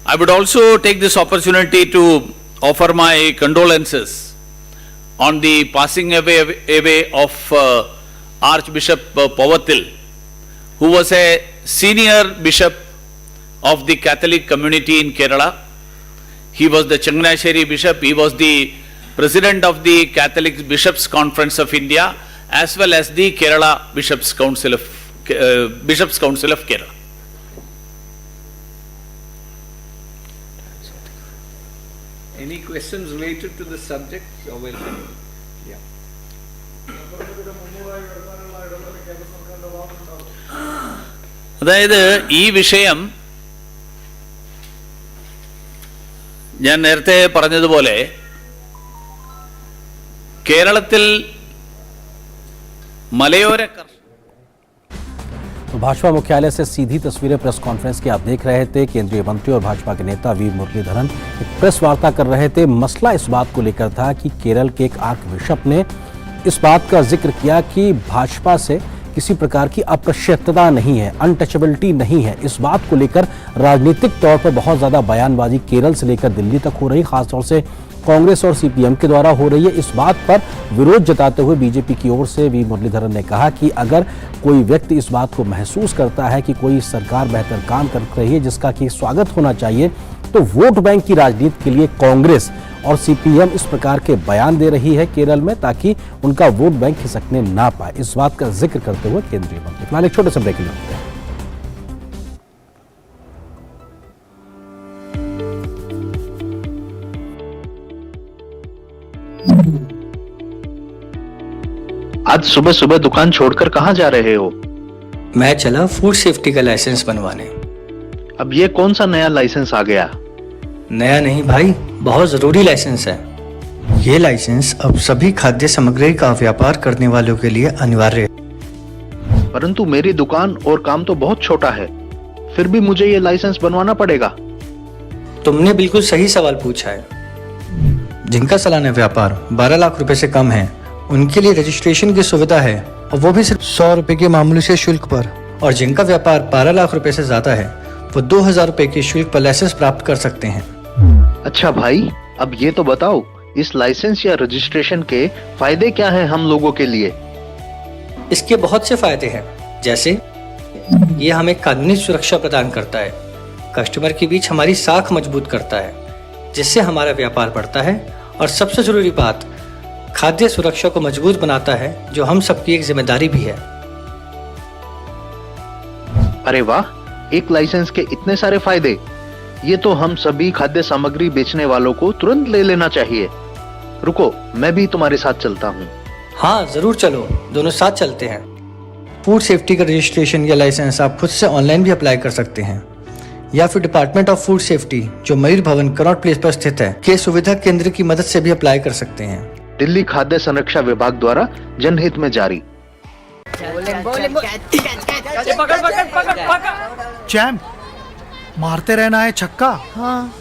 I would also take this opportunity to offer my condolences on the passing away of Archbishop Pavathil, who was a senior bishop of the Catholic community in Kerala. He was the Changanasheri bishop, he was the president of the Catholic Bishops Conference of India, as well as the Kerala Bishops Council of Kerala. Any questions related to the subject? You're welcome. Yeah. അതായത് ഈ വിഷയം ഞാൻ നേരത്തെ പറഞ്ഞതുപോലെ കേരളത്തിൽ മലയോര भाजपा मुख्यालय से सीधी तस्वीरें प्रेस कॉन्फ्रेंस की आप देख रहे थे। केंद्रीय मंत्री और भाजपा के नेता वी मुरलीधरन एक प्रेस वार्ता कर रहे थे। मसला इस बात को लेकर था कि केरल के एक आर्क बिशप ने इस बात का जिक्र किया कि भाजपा से किसी प्रकार की अप्रशस्तता नहीं है, अनटचेबिलिटी नहीं है। इस बात को लेकर राजनीतिक तौर पर बहुत ज्यादा बयानबाजी केरल से लेकर दिल्ली तक हो रही, खासतौर से कांग्रेस और सीपीएम के द्वारा हो रही है। इस बात पर विरोध जताते हुए बीजेपी की ओर से वी मुरलीधरन ने कहा कि अगर कोई व्यक्ति इस बात को महसूस करता है कि कोई सरकार बेहतर काम कर रही है जिसका कि स्वागत होना चाहिए, तो वोट बैंक की राजनीति के लिए कांग्रेस और सीपीएम इस प्रकार के बयान दे रही है केरल में, ताकि उनका वोट बैंक खिसकने ना पाए। इस बात का जिक्र करते हुए केंद्रीय मंत्री, फिलहाल एक छोटे से ब्रेक लेते हैं। आज सुबह सुबह दुकान छोड़कर कहाँ जा रहे हो? मैं चला फूड सेफ्टी का लाइसेंस बनवाने। अब ये कौन सा नया लाइसेंस आ गया? नया नहीं भाई, बहुत जरूरी लाइसेंस है। ये लाइसेंस अब सभी खाद्य सामग्री का व्यापार करने वालों के लिए अनिवार्य है। परंतु मेरी दुकान और काम तो बहुत छोटा है, फिर भी मुझे ये लाइसेंस बनवाना पड़ेगा। तुमने बिल्कुल सही सवाल पूछा है। जिनका सालाना व्यापार 12 लाख रुपए से कम है, उनके लिए रजिस्ट्रेशन की सुविधा है, और वो भी सिर्फ 100 रुपए के मामूली से शुल्क पर। और जिनका व्यापार 12 लाख रुपए से ज्यादा है, वो 2000 रुपए के शुल्क पर लाइसेंस प्राप्त कर सकते हैं। अच्छा भाई, अब ये तो बताओ, इस लाइसेंस या रजिस्ट्रेशन के फायदे क्या हैं हम लोगों के लिए? इसके बहुत से फायदे हैं, जैसे ये हमें कानूनी सुरक्षा प्रदान करता है, कस्टमर के बीच हमारी साख मजबूत करता है, जिससे हमारा व्यापार बढ़ता है, और सबसे जरूरी बात, खाद्य सुरक्षा को मजबूत बनाता है, जो हम सबकी एक जिम्मेदारी भी है। अरे वाह, एक लाइसेंस के इतने सारे फायदे! ये तो हम सभी खाद्य सामग्री बेचने वालों को तुरंत ले लेना चाहिए। रुको, मैं भी तुम्हारे साथ चलता हूँ। हाँ जरूर चलो, दोनों साथ चलते हैं। फूड सेफ्टी का रजिस्ट्रेशन या लाइसेंस आप खुद से ऑनलाइन भी अप्लाई कर सकते हैं, या फिर डिपार्टमेंट ऑफ फूड सेफ्टी, जो मयूर भवन कनॉट प्लेस पर स्थित है, के सुविधा केंद्र की मदद से भी अप्लाई कर सकते हैं। दिल्ली खाद्य संरक्षा विभाग द्वारा जनहित में जारी। चैम्प, मारते रहना है छक्का। हाँ।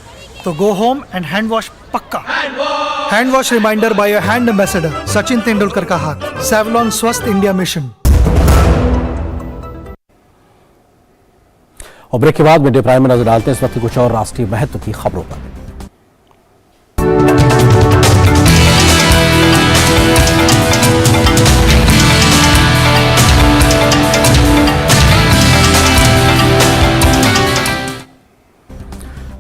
तो go home and hand wash पक्का। Hand wash reminder by your hand ambassador Sachin Tendulkar का हाथ। सेवलॉन स्वस्थ इंडिया मिशन। और ब्रेक के बाद मीडिया प्राइम में नजर डालते हैं इस वक्त कुछ और राष्ट्रीय महत्व की खबरों पर।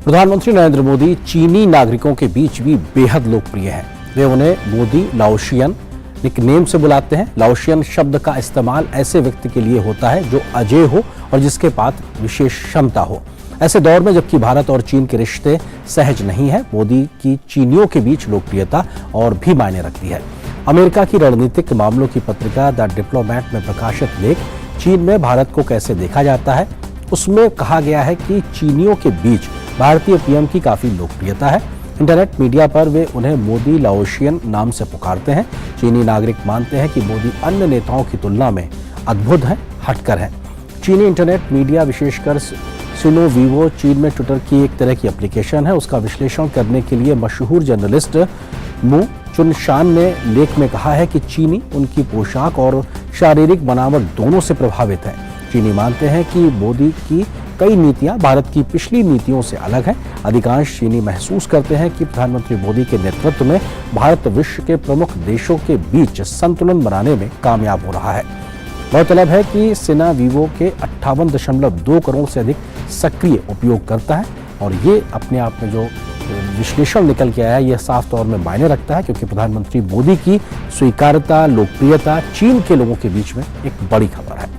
प्रधानमंत्री नरेंद्र मोदी चीनी नागरिकों के बीच भी बेहद लोकप्रिय हैं। वे उन्हें मोदी लाओशियन निकनेम से बुलाते हैं। लाओशियन शब्द का इस्तेमाल ऐसे व्यक्ति के लिए होता है जो अजेय हो और जिसके पास विशेष क्षमता हो। ऐसे दौर में जबकि भारत और चीन के रिश्ते सहज नहीं है, मोदी की चीनियों के बीच लोकप्रियता और भी मायने रखती है। अमेरिका की रणनीतिक मामलों की पत्रिका द डिप्लोमैट में प्रकाशित लेख चीन में भारत को कैसे देखा जाता है, उसमें कहा गया है कि चीनियों के बीच भारतीय पीएम की काफी लोकप्रियता है। इंटरनेट मीडिया पर वे उन्हें मोदी लाओशियन नाम से पुकारते हैं। चीनी नागरिक मानते हैं कि मोदी अन्य नेताओं की तुलना में अद्भुत हैं, हटकर हैं। चीनी इंटरनेट मीडिया, विशेषकर सिनो वीवो, चीन में ट्विटर की एक तरह की एप्लीकेशन है, उसका विश्लेषण करने के लिए मशहूर जर्नलिस्ट मु चुनशान ने लेख में कहा है कि चीनी उनकी पोशाक और शारीरिक बनावट दोनों से प्रभावित है। चीनी मानते हैं कि मोदी की कई नीतियां भारत की पिछली नीतियों से अलग हैं। अधिकांश चीनी महसूस करते हैं कि प्रधानमंत्री मोदी के नेतृत्व में भारत विश्व के प्रमुख देशों के बीच संतुलन बनाने में कामयाब हो रहा है। गौरतलब है कि सिना वीवो के 58.2 करोड़ से अधिक सक्रिय उपयोगकर्ता है, और ये अपने आप में जो विश्लेषण निकल के आया है, यह साफ तौर में मायने रखता है, क्योंकि प्रधानमंत्री मोदी की स्वीकार्यता, लोकप्रियता चीन के लोगों के बीच में एक बड़ी खबर है।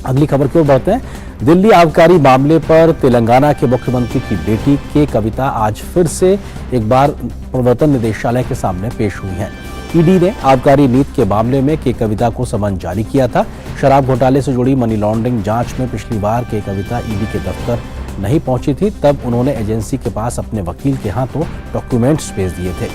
अगली खबर की ओर बढ़ते हैं। दिल्ली आबकारी मामले पर तेलंगाना के मुख्यमंत्री की बेटी के कविता आज फिर से एक बार प्रवर्तन निदेशालय के सामने पेश हुई हैं। ईडी ने आबकारी नीति के मामले में के कविता को समन जारी किया था। शराब घोटाले से जुड़ी मनी लॉन्ड्रिंग जांच में पिछली बार के कविता ईडी के दफ्तर नहीं पहुंची थी, तब उन्होंने एजेंसी के पास अपने वकील के हाथों डॉक्यूमेंट्स भेज दिए थे।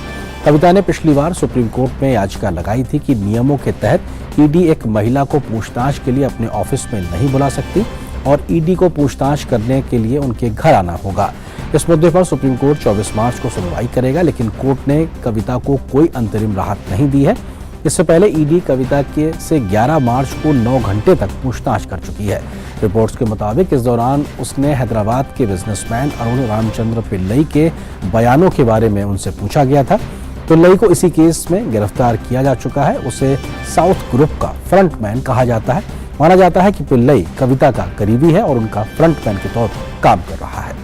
कविता ने पिछली बार सुप्रीम कोर्ट में याचिका लगाई थी कि नियमों के तहत ईडी एक महिला को पूछताछ के लिए अपने ऑफिस में नहीं बुला सकती और ईडी को पूछताछ करने के लिए उनके घर आना होगा। इस मुद्दे पर सुप्रीम कोर्ट 24 मार्च को सुनवाई करेगा, लेकिन कोर्ट ने कविता को कोई अंतरिम राहत नहीं दी है। इससे पहले ईडी कविता के से 11 मार्च को 9 घंटे तक पूछताछ कर चुकी है। रिपोर्ट्स के मुताबिक इस दौरान उसने हैदराबाद के बिजनेसमैन अरुण रामचंद्र पिल्लई के बयानों के बारे में उनसे पूछा गया था। पिल्लई को इसी केस में गिरफ्तार किया जा चुका है। उसे साउथ ग्रुप का फ्रंटमैन कहा जाता है। माना जाता है कि पिल्लई कविता का करीबी है और उनका फ्रंटमैन के तौर पर काम कर रहा है।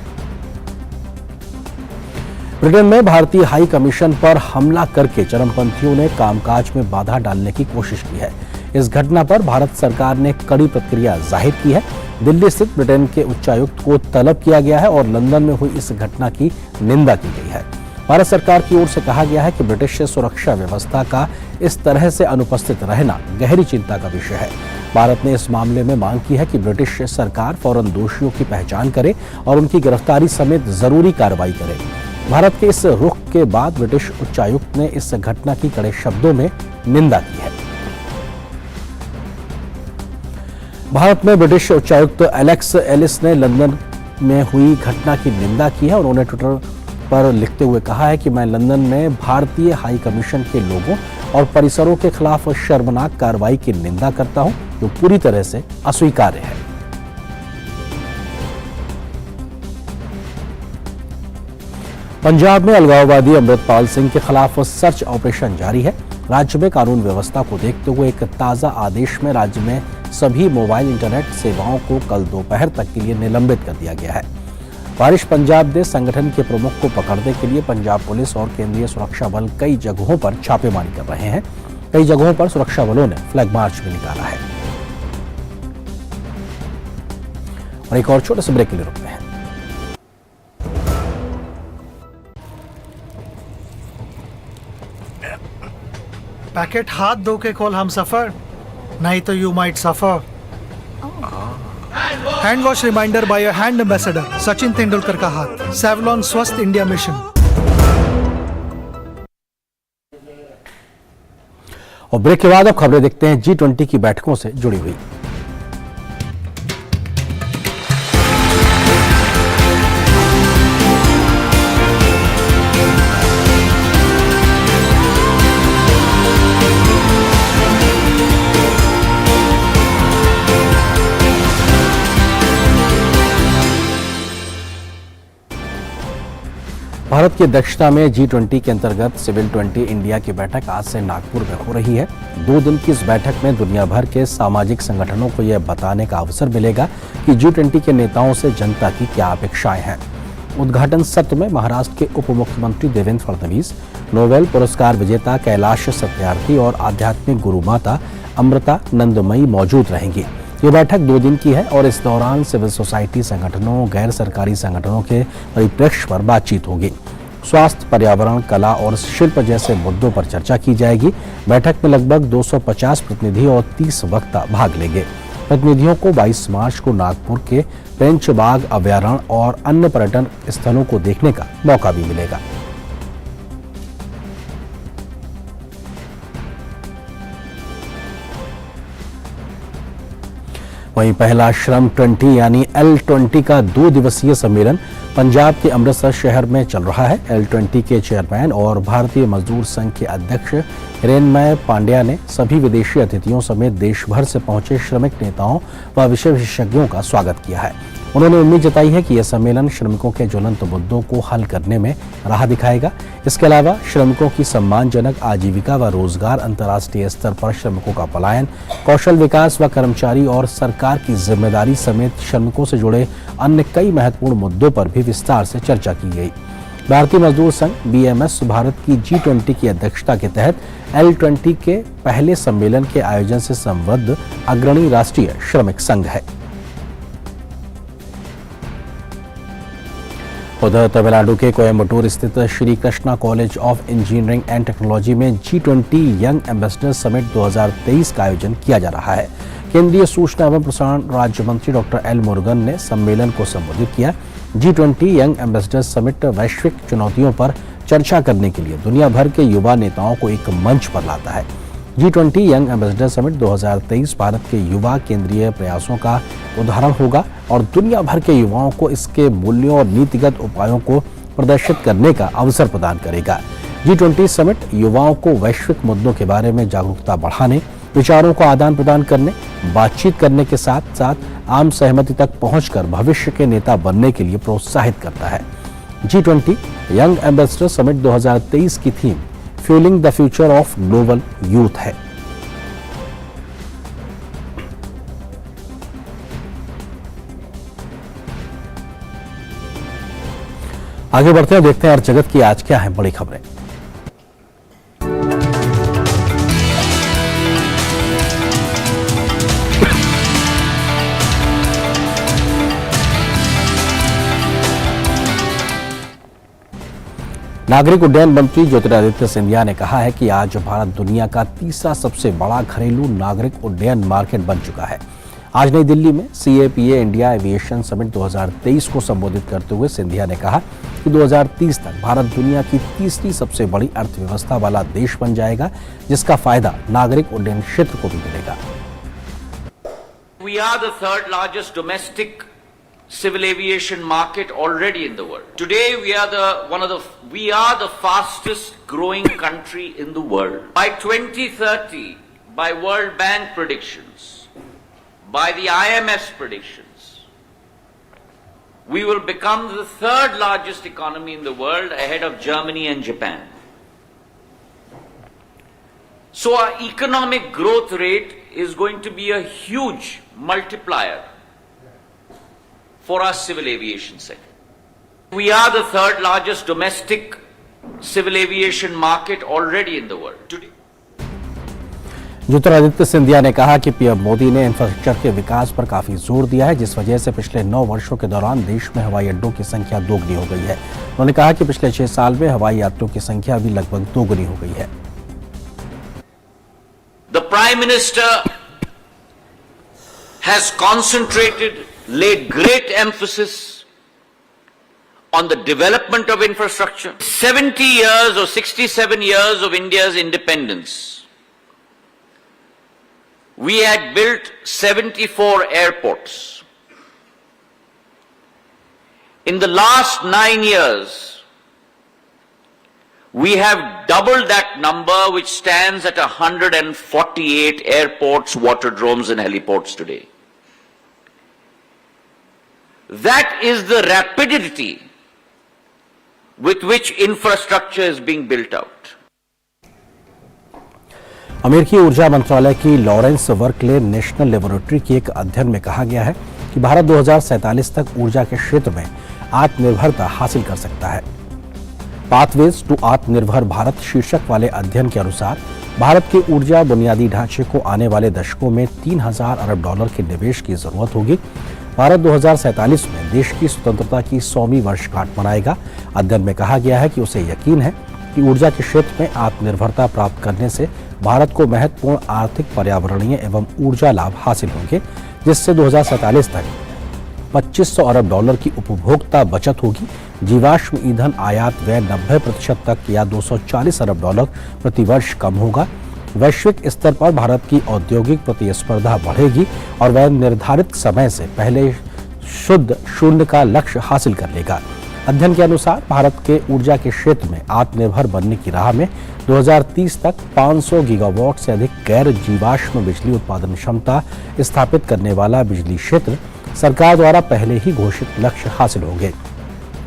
ब्रिटेन में भारतीय हाई कमीशन पर हमला करके चरमपंथियों ने कामकाज में बाधा डालने की कोशिश की है। इस घटना पर भारत सरकार ने कड़ी प्रतिक्रिया जाहिर की है। दिल्ली स्थित ब्रिटेन के उच्चायुक्त को तलब किया गया है और लंदन में हुई इस घटना की निंदा की गई है। भारत सरकार की ओर से कहा गया है कि ब्रिटिश सुरक्षा व्यवस्था का इस तरह से अनुपस्थित रहना गहरी चिंता का विषय है। भारत ने इस मामले में मांग की है कि ब्रिटिश सरकार फौरन दोषियों की पहचान करे और उनकी गिरफ्तारी समेत जरूरी कार्रवाई करे। भारत के इस रुख के बाद ब्रिटिश उच्चायुक्त ने इस घटना की कड़े शब्दों में निंदा की है। भारत में ब्रिटिश उच्चायुक्त एलेक्स एलिस ने लंदन में हुई घटना की निंदा की है। उन्होंने ट्विटर पर लिखते हुए कहा है कि मैं लंदन में भारतीय हाई कमीशन के लोगों और परिसरों के खिलाफ शर्मनाक कार्रवाई की निंदा करता हूं, जो पूरी तरह से अस्वीकार्य है। पंजाब में अलगाववादी अमृतपाल सिंह के खिलाफ सर्च ऑपरेशन जारी है। राज्य में कानून व्यवस्था को देखते हुए एक ताजा आदेश में राज्य में सभी मोबाइल इंटरनेट सेवाओं को कल दोपहर तक के लिए निलंबित कर दिया गया है। वारिश पंजाब दे संगठन के प्रमुख को पकड़ने के लिए पंजाब पुलिस और केंद्रीय सुरक्षा बल कई जगहों पर छापेमारी कर रहे हैं। कई जगहों पर सुरक्षा बलों ने फ्लैग मार्च भी निकाला है। और एक और छोटे से ब्रेक के लिए रुकते हैं। पैकेट हाथ धो के खोल हम सफर, नहीं तो you might suffer. Hand wash reminder by your hand ambassador Sachin Tendulkar का हाथ। सेवलॉन स्वस्थ इंडिया मिशन। और ब्रेक के बाद अब खबरें देखते हैं G20 की बैठकों से जुड़ी हुई। भारत की अध्यक्षता में G20 के अंतर्गत सिविल 20 इंडिया की बैठक आज से नागपुर में हो रही है। 2 दिन की इस बैठक में दुनिया भर के सामाजिक संगठनों को यह बताने का अवसर मिलेगा कि G20 के नेताओं से जनता की क्या अपेक्षाएं हैं। उद्घाटन सत्र में महाराष्ट्र के उप मुख्यमंत्री देवेंद्र फडणवीस, नोबेल पुरस्कार विजेता कैलाश सत्यार्थी और आध्यात्मिक गुरु माता अमृता नंदमयी मौजूद रहेंगी। ये बैठक 2 दिन की है और इस दौरान सिविल सोसाइटी संगठनों, गैर सरकारी संगठनों के परिप्रेक्ष्य पर बातचीत होगी। स्वास्थ्य, पर्यावरण, कला और शिल्प जैसे मुद्दों पर चर्चा की जाएगी। बैठक में लगभग 250 प्रतिनिधि और 30 वक्ता भाग लेंगे। प्रतिनिधियों को 22 मार्च को नागपुर के पेंच बाग अभयारण्य और अन्य पर्यटन स्थलों को देखने का मौका भी मिलेगा। वहीं पहला श्रम 20 यानी L20 का 2 दिवसीय सम्मेलन पंजाब के अमृतसर शहर में चल रहा है। L20 के चेयरमैन और भारतीय मजदूर संघ के अध्यक्ष हिरेनमय पांड्या ने सभी विदेशी अतिथियों समेत देश भर से पहुंचे श्रमिक नेताओं व विषय विशेषज्ञों का स्वागत किया है। उन्होंने उम्मीद जताई है कि यह सम्मेलन श्रमिकों के ज्वलंत मुद्दों को हल करने में राह दिखाएगा। इसके अलावा श्रमिकों की सम्मानजनक आजीविका व रोजगार, अंतर्राष्ट्रीय स्तर पर श्रमिकों का पलायन, कौशल विकास व कर्मचारी और सरकार की जिम्मेदारी समेत श्रमिकों से जुड़े अन्य कई महत्वपूर्ण मुद्दों पर भी विस्तार से चर्चा की गई। भारतीय मजदूर संघ BMS भारत की G20 की अध्यक्षता के तहत L20 के पहले सम्मेलन के आयोजन से संबद्ध अग्रणी राष्ट्रीय श्रमिक संघ है। उधर तमिलनाडु के कोयम्बटूर स्थित Shri Krishna college of engineering and technology में G20 यंग एम्बेसडर समिट 2023 का आयोजन किया जा रहा है। केंद्रीय सूचना एवं प्रसारण राज्य मंत्री डॉक्टर एल मुरुगन ने सम्मेलन को संबोधित किया। G20 यंग एम्बेसडर समिट वैश्विक चुनौतियों पर चर्चा करने के लिए दुनिया भर के युवा नेताओं को एक मंच पर लाता है। G20 young ambassador summit 2023 Bharat के युवा केंद्रीय प्रयासों का उदाहरण होगा और दुनिया भर के युवाओं को इसके मूल्यों और नीतिगत उपायों को प्रदर्शित करने का अवसर प्रदान करेगा। G20 समिट युवाओं को वैश्विक मुद्दों के बारे में जागरूकता बढ़ाने, विचारों को आदान प्रदान करने, बातचीत करने के साथ साथ आम सहमति तक पहुंचकर भविष्य के नेता बनने के लिए प्रोत्साहित करता है। G20 यंग एम्बेसडर समिट 2023 की theme fuelling the future of global youth है। आगे बढ़ते हैं, देखते हैं हर जगत की आज क्या है बड़ी खबरें। नागरिक उड्डयन मंत्री ज्योतिरादित्य सिंधिया ने कहा है कि आज भारत दुनिया का तीसरा सबसे बड़ा घरेलू नागरिक उड्डयन मार्केट बन चुका है। आज नई दिल्ली में CAPA इंडिया एविएशन समिट 2023 को संबोधित करते हुए सिंधिया ने कहा कि 2030 तक भारत दुनिया की तीसरी सबसे बड़ी अर्थव्यवस्था वाला देश बन जाएगा, जिसका फायदा नागरिक उड्डयन क्षेत्र को भी मिलेगा। We are the third largest domestic civil aviation market already in the world. Today we are the fastest growing country in the world. By 2030, by World Bank predictions, by the IMF's predictions, we will become the third largest economy in the world ahead of Germany and Japan. So our economic growth rate is going to be a huge multiplier for our civil aviation sector. We are the third largest domestic civil aviation market already in the world. Today, Jyotiraditya Scindia ने कहा कि पीएम मोदी ने इंफ्रास्ट्रक्चर के विकास पर काफी जोर दिया है, जिस वजह से पिछले 9 वर्षों के दौरान देश में हवाई अड्डों की संख्या दोगुनी हो गई है। उन्होंने कहा कि पिछले 6 साल में हवाई यात्रियों की संख्या भी लगभग दोगुनी हो गई है। the Prime Minister has laid great emphasis on the development of infrastructure. 70 years or 67 years of India's independence, we had built 74 airports. In the last 9 years, we have doubled that number, which stands at 148 airports, waterdromes and heliports today. That is the rapidity with which infrastructure is being built out. अमेरिकी ऊर्जा मंत्रालय की लॉरेंस वर्कले नेशनल लेबोरेटरी के एक अध्ययन में कहा गया है कि भारत 2047 तक ऊर्जा के क्षेत्र में आत्मनिर्भरता हासिल कर सकता है। पाथवेज टू आत्मनिर्भर भारत शीर्षक वाले अध्ययन के अनुसार भारत के ऊर्जा बुनियादी ढांचे को आने वाले दशकों में $3000 अरब के निवेश की जरूरत होगी। भारत 2047 में देश की स्वतंत्रता की 100वीं वर्षगांठ मनाएगा। अध्ययन में कहा गया है कि उसे यकीन है कि ऊर्जा के क्षेत्र में आत्मनिर्भरता प्राप्त करने से भारत को महत्वपूर्ण आर्थिक, पर्यावरणीय एवं ऊर्जा लाभ हासिल होंगे, जिससे 2047 तक $2500 अरब की उपभोक्ता बचत होगी। जीवाश्म ईंधन आयात व्यय 90% तक या $240 अरब प्रति वर्ष कम होगा। वैश्विक स्तर पर भारत की औद्योगिक प्रतिस्पर्धा बढ़ेगी और वह निर्धारित समय से पहले शुद्ध शून्य का लक्ष्य हासिल कर लेगा। अध्ययन के अनुसार भारत के ऊर्जा के क्षेत्र में आत्मनिर्भर बनने की राह में 2030 तक 500 गीगावाट से अधिक गैर जीवाश्म बिजली उत्पादन क्षमता स्थापित करने वाला बिजली क्षेत्र सरकार द्वारा पहले ही घोषित लक्ष्य हासिल होंगे,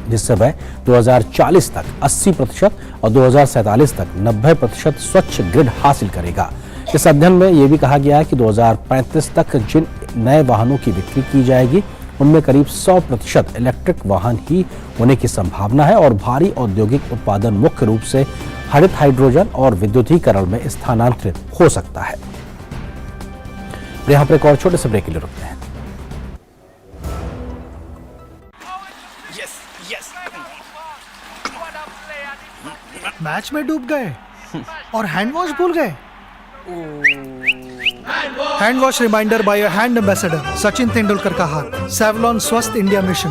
जिससे वह 2040 तक 80% और 2047 तक 90% स्वच्छ ग्रिड हासिल करेगा। इस अध्ययन में यह भी कहा गया है कि 2035 तक जिन नए वाहनों की बिक्री की जाएगी उनमें करीब 100% इलेक्ट्रिक वाहन ही होने की संभावना है और भारी औद्योगिक उत्पादन मुख्य रूप से हरित हाइड्रोजन और विद्युतीकरण में स्थानांतरित हो सकता है। यहाँ पर एक और छोटे से ब्रेक के लिए रुकते हैं। मैच में डूब गए और हैंड वॉश भूल गए। Hand wash reminder by a hand ambassador Sachin Tendulkar का हाथ। सेवलॉन स्वस्थ इंडिया मिशन।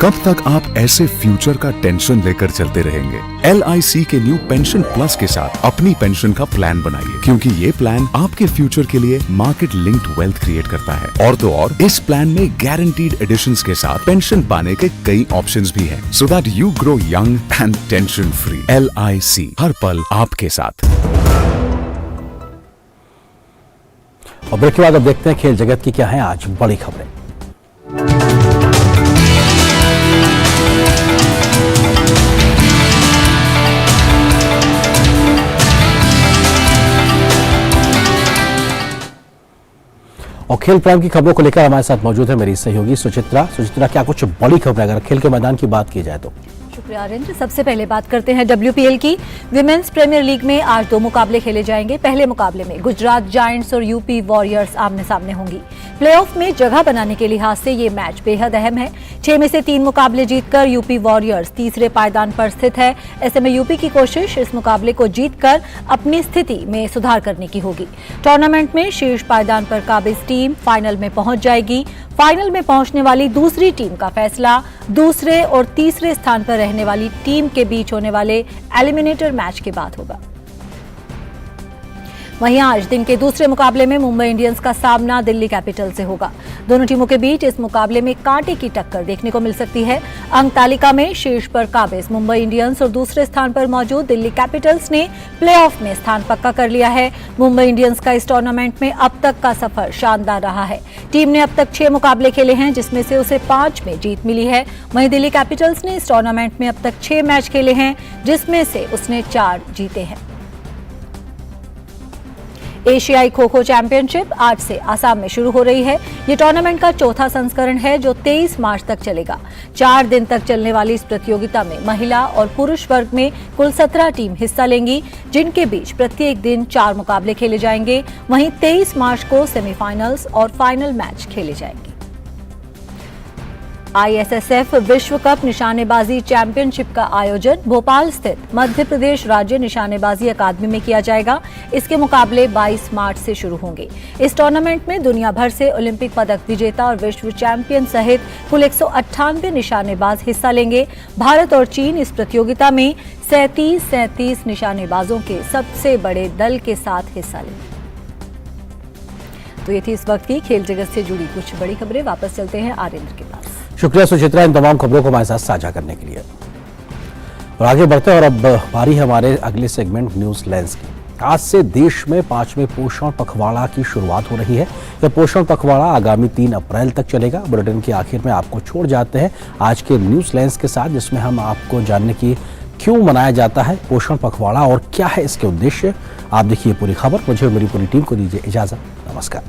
कब तक आप ऐसे फ्यूचर का टेंशन लेकर चलते रहेंगे? LIC के न्यू पेंशन प्लस के साथ अपनी पेंशन का प्लान बनाइए, क्योंकि ये प्लान आपके फ्यूचर के लिए मार्केट लिंक्ड वेल्थ क्रिएट करता है। और तो और इस प्लान में गारंटीड एडिशंस के साथ पेंशन पाने के कई ऑप्शंस भी हैं, so that you grow young and tension free. LIC, हर पल आपके साथ। और ब्रेक के बाद अब देखते हैं खेल जगत की क्या है आज बड़ी खबरें। और खेल प्राइम की खबरों को लेकर हमारे साथ मौजूद है मेरी सहयोगी सुचित्रा। सुचित्रा, क्या कुछ बड़ी खबरें अगर खेल के मैदान की बात की जाए तो? शुक्रिया आर्यन। सबसे पहले बात करते हैं WPL की। विमेंस प्रीमियर लीग में आज 2 मुकाबले खेले जाएंगे। पहले मुकाबले में गुजरात जायंट्स और यूपी वॉरियर्स आमने सामने होंगी। प्लेऑफ में जगह बनाने के लिहाज से ये मैच बेहद अहम है। 6 में से 3 मुकाबले जीतकर यूपी वॉरियर्स तीसरे पायदान पर स्थित है। ऐसे में यूपी की कोशिश इस मुकाबले को जीतकर अपनी स्थिति में सुधार करने की होगी। टूर्नामेंट में शीर्ष पायदान पर काबिज टीम फाइनल में पहुंच जाएगी। फाइनल में पहुंचने वाली दूसरी टीम का फैसला दूसरे और तीसरे स्थान पर रहने वाली टीम के बीच होने वाले एलिमिनेटर मैच के बाद होगा। वहीं आज दिन के दूसरे मुकाबले में मुंबई इंडियंस का सामना दिल्ली कैपिटल से होगा। दोनों टीमों के बीच इस मुकाबले में कांटे की टक्कर देखने को मिल सकती है। अंक तालिका में शीर्ष पर काबिज मुंबई इंडियंस और दूसरे स्थान पर मौजूद दिल्ली कैपिटल्स ने प्लेऑफ में स्थान पक्का कर लिया है। मुंबई इंडियंस का इस टूर्नामेंट में अब तक का सफर शानदार रहा है। टीम ने अब तक 6 मुकाबले खेले हैं, जिसमें से उसे 5 में जीत मिली है। वहीं दिल्ली कैपिटल्स ने इस टूर्नामेंट में अब तक 6 मैच खेले हैं, जिसमें से उसने 4 जीते हैं। एशियाई खो खो चैंपियनशिप आज से आसाम में शुरू हो रही है। ये टूर्नामेंट का चौथा संस्करण है जो 23 मार्च तक चलेगा। 4 दिन तक चलने वाली इस प्रतियोगिता में महिला और पुरुष वर्ग में कुल 17 टीम हिस्सा लेंगी, जिनके बीच प्रत्येक दिन 4 मुकाबले खेले जाएंगे। वहीं 23 मार्च को सेमीफाइनल्स और फाइनल मैच खेले जाएंगे। ISSF विश्व कप निशानेबाजी चैंपियनशिप का आयोजन भोपाल स्थित मध्य प्रदेश राज्य निशानेबाजी अकादमी में किया जाएगा। इसके मुकाबले 22 मार्च से शुरू होंगे। इस टूर्नामेंट में दुनिया भर से ओलंपिक पदक विजेता और विश्व चैंपियन सहित कुल 198 निशानेबाज हिस्सा लेंगे। भारत और चीन इस प्रतियोगिता में 37 निशानेबाजों के सबसे बड़े दल के साथ हिस्सा लेंगे। तो ये थी इस वक्त की खेल जगत से जुड़ी कुछ बड़ी खबरें। वापस चलते हैं आर्येंद्र के पास। शुक्रिया सुचित्रा, इन तमाम खबरों को हमारे साथ साझा करने के लिए। और आगे बढ़ते हैं और अब बारी है हमारे अगले सेगमेंट न्यूज लेंस की। आज से देश में 5वें पोषण पखवाड़ा की शुरुआत हो रही है। यह पोषण पखवाड़ा आगामी 3 अप्रैल तक चलेगा। बुलेटिन के आखिर में आपको छोड़ जाते हैं आज के न्यूज लेंस के साथ, जिसमें हम आपको जानने की क्यों मनाया जाता है पोषण पखवाड़ा और क्या है इसके उद्देश्य। आप देखिए पूरी खबर। मुझे मेरी पूरी टीम को दीजिए इजाजत। नमस्कार।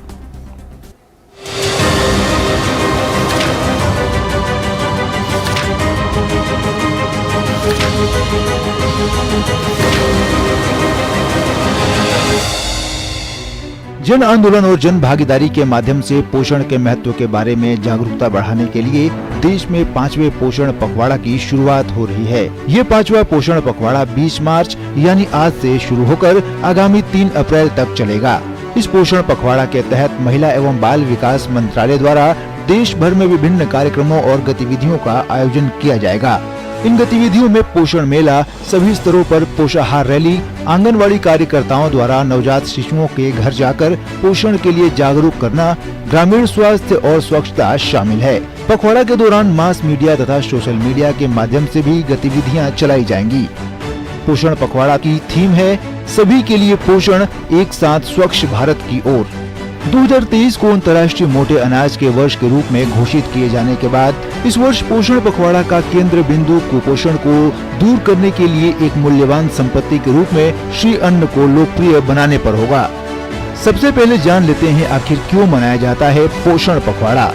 जन आंदोलन और जन भागीदारी के माध्यम से पोषण के महत्व के बारे में जागरूकता बढ़ाने के लिए देश में 5वें पोषण पखवाड़ा की शुरुआत हो रही है। ये 5वां पोषण पखवाड़ा 20 मार्च यानी आज से शुरू होकर आगामी 3 अप्रैल तक चलेगा। इस पोषण पखवाड़ा के तहत महिला एवं बाल विकास मंत्रालय द्वारा देश भर में विभिन्न कार्यक्रमों और गतिविधियों का आयोजन किया जाएगा। इन गतिविधियों में पोषण मेला, सभी स्तरों पर पोषाहार रैली, आंगनवाड़ी कार्यकर्ताओं द्वारा नवजात शिशुओं के घर जाकर पोषण के लिए जागरूक करना, ग्रामीण स्वास्थ्य और स्वच्छता शामिल है। पखवाड़ा के दौरान मास मीडिया तथा सोशल मीडिया के माध्यम से भी गतिविधियां चलाई जाएंगी। पोषण पखवाड़ा की थीम है सभी के लिए पोषण, एक साथ स्वच्छ भारत की ओर। 2023 को अंतर्राष्ट्रीय मोटे अनाज के वर्ष के रूप में घोषित किए जाने के बाद इस वर्ष पोषण पखवाड़ा का केंद्र बिंदु कुपोषण को दूर करने के लिए एक मूल्यवान संपत्ति के रूप में श्री अन्न को लोकप्रिय बनाने पर होगा। सबसे पहले जान लेते हैं आखिर क्यों मनाया जाता है पोषण पखवाड़ा।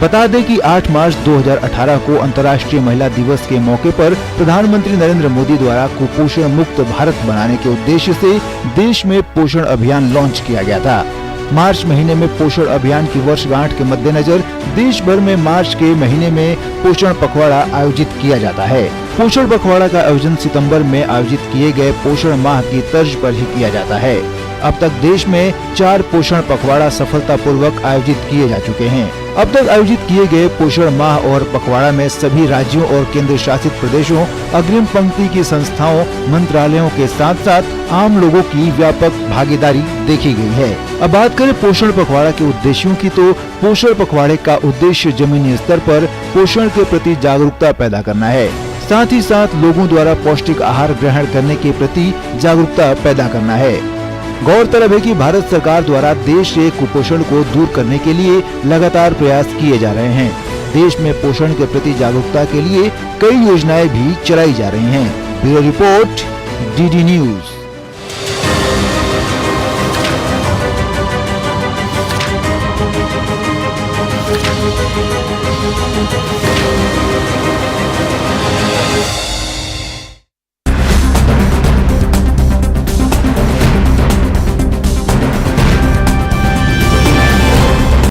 बता दें कि 8 मार्च 2018 को अंतर्राष्ट्रीय महिला दिवस के मौके पर प्रधानमंत्री नरेंद्र मोदी द्वारा कुपोषण मुक्त भारत बनाने के उद्देश्य से देश में पोषण अभियान लॉन्च किया गया था। मार्च महीने में पोषण अभियान की वर्षगांठ के मद्देनजर देश भर में मार्च के महीने में पोषण पखवाड़ा आयोजित किया जाता है। पोषण पखवाड़ा का आयोजन सितंबर में आयोजित किए गए पोषण माह की तर्ज पर ही किया जाता है। अब तक देश में 4 पोषण पखवाड़ा सफलतापूर्वक आयोजित किए जा चुके हैं। अब तक आयोजित किए गए पोषण माह और पखवाड़ा में सभी राज्यों और केंद्र शासित प्रदेशों, अग्रिम पंक्ति की संस्थाओं, मंत्रालयों के साथ साथ आम लोगों की व्यापक भागीदारी देखी गई है। अब बात करें पोषण पखवाड़ा के उद्देश्यों की, तो पोषण पखवाड़े का उद्देश्य जमीनी स्तर पर पोषण के प्रति जागरूकता पैदा करना है। साथ ही साथ लोगों द्वारा पौष्टिक आहार ग्रहण करने के प्रति जागरूकता पैदा करना है। गौरतलब है कि भारत सरकार द्वारा देश से कुपोषण को दूर करने के लिए लगातार प्रयास किए जा रहे हैं। देश में पोषण के प्रति जागरूकता के लिए कई योजनाएं भी चलाई जा रही हैं। Bureau report, DD news.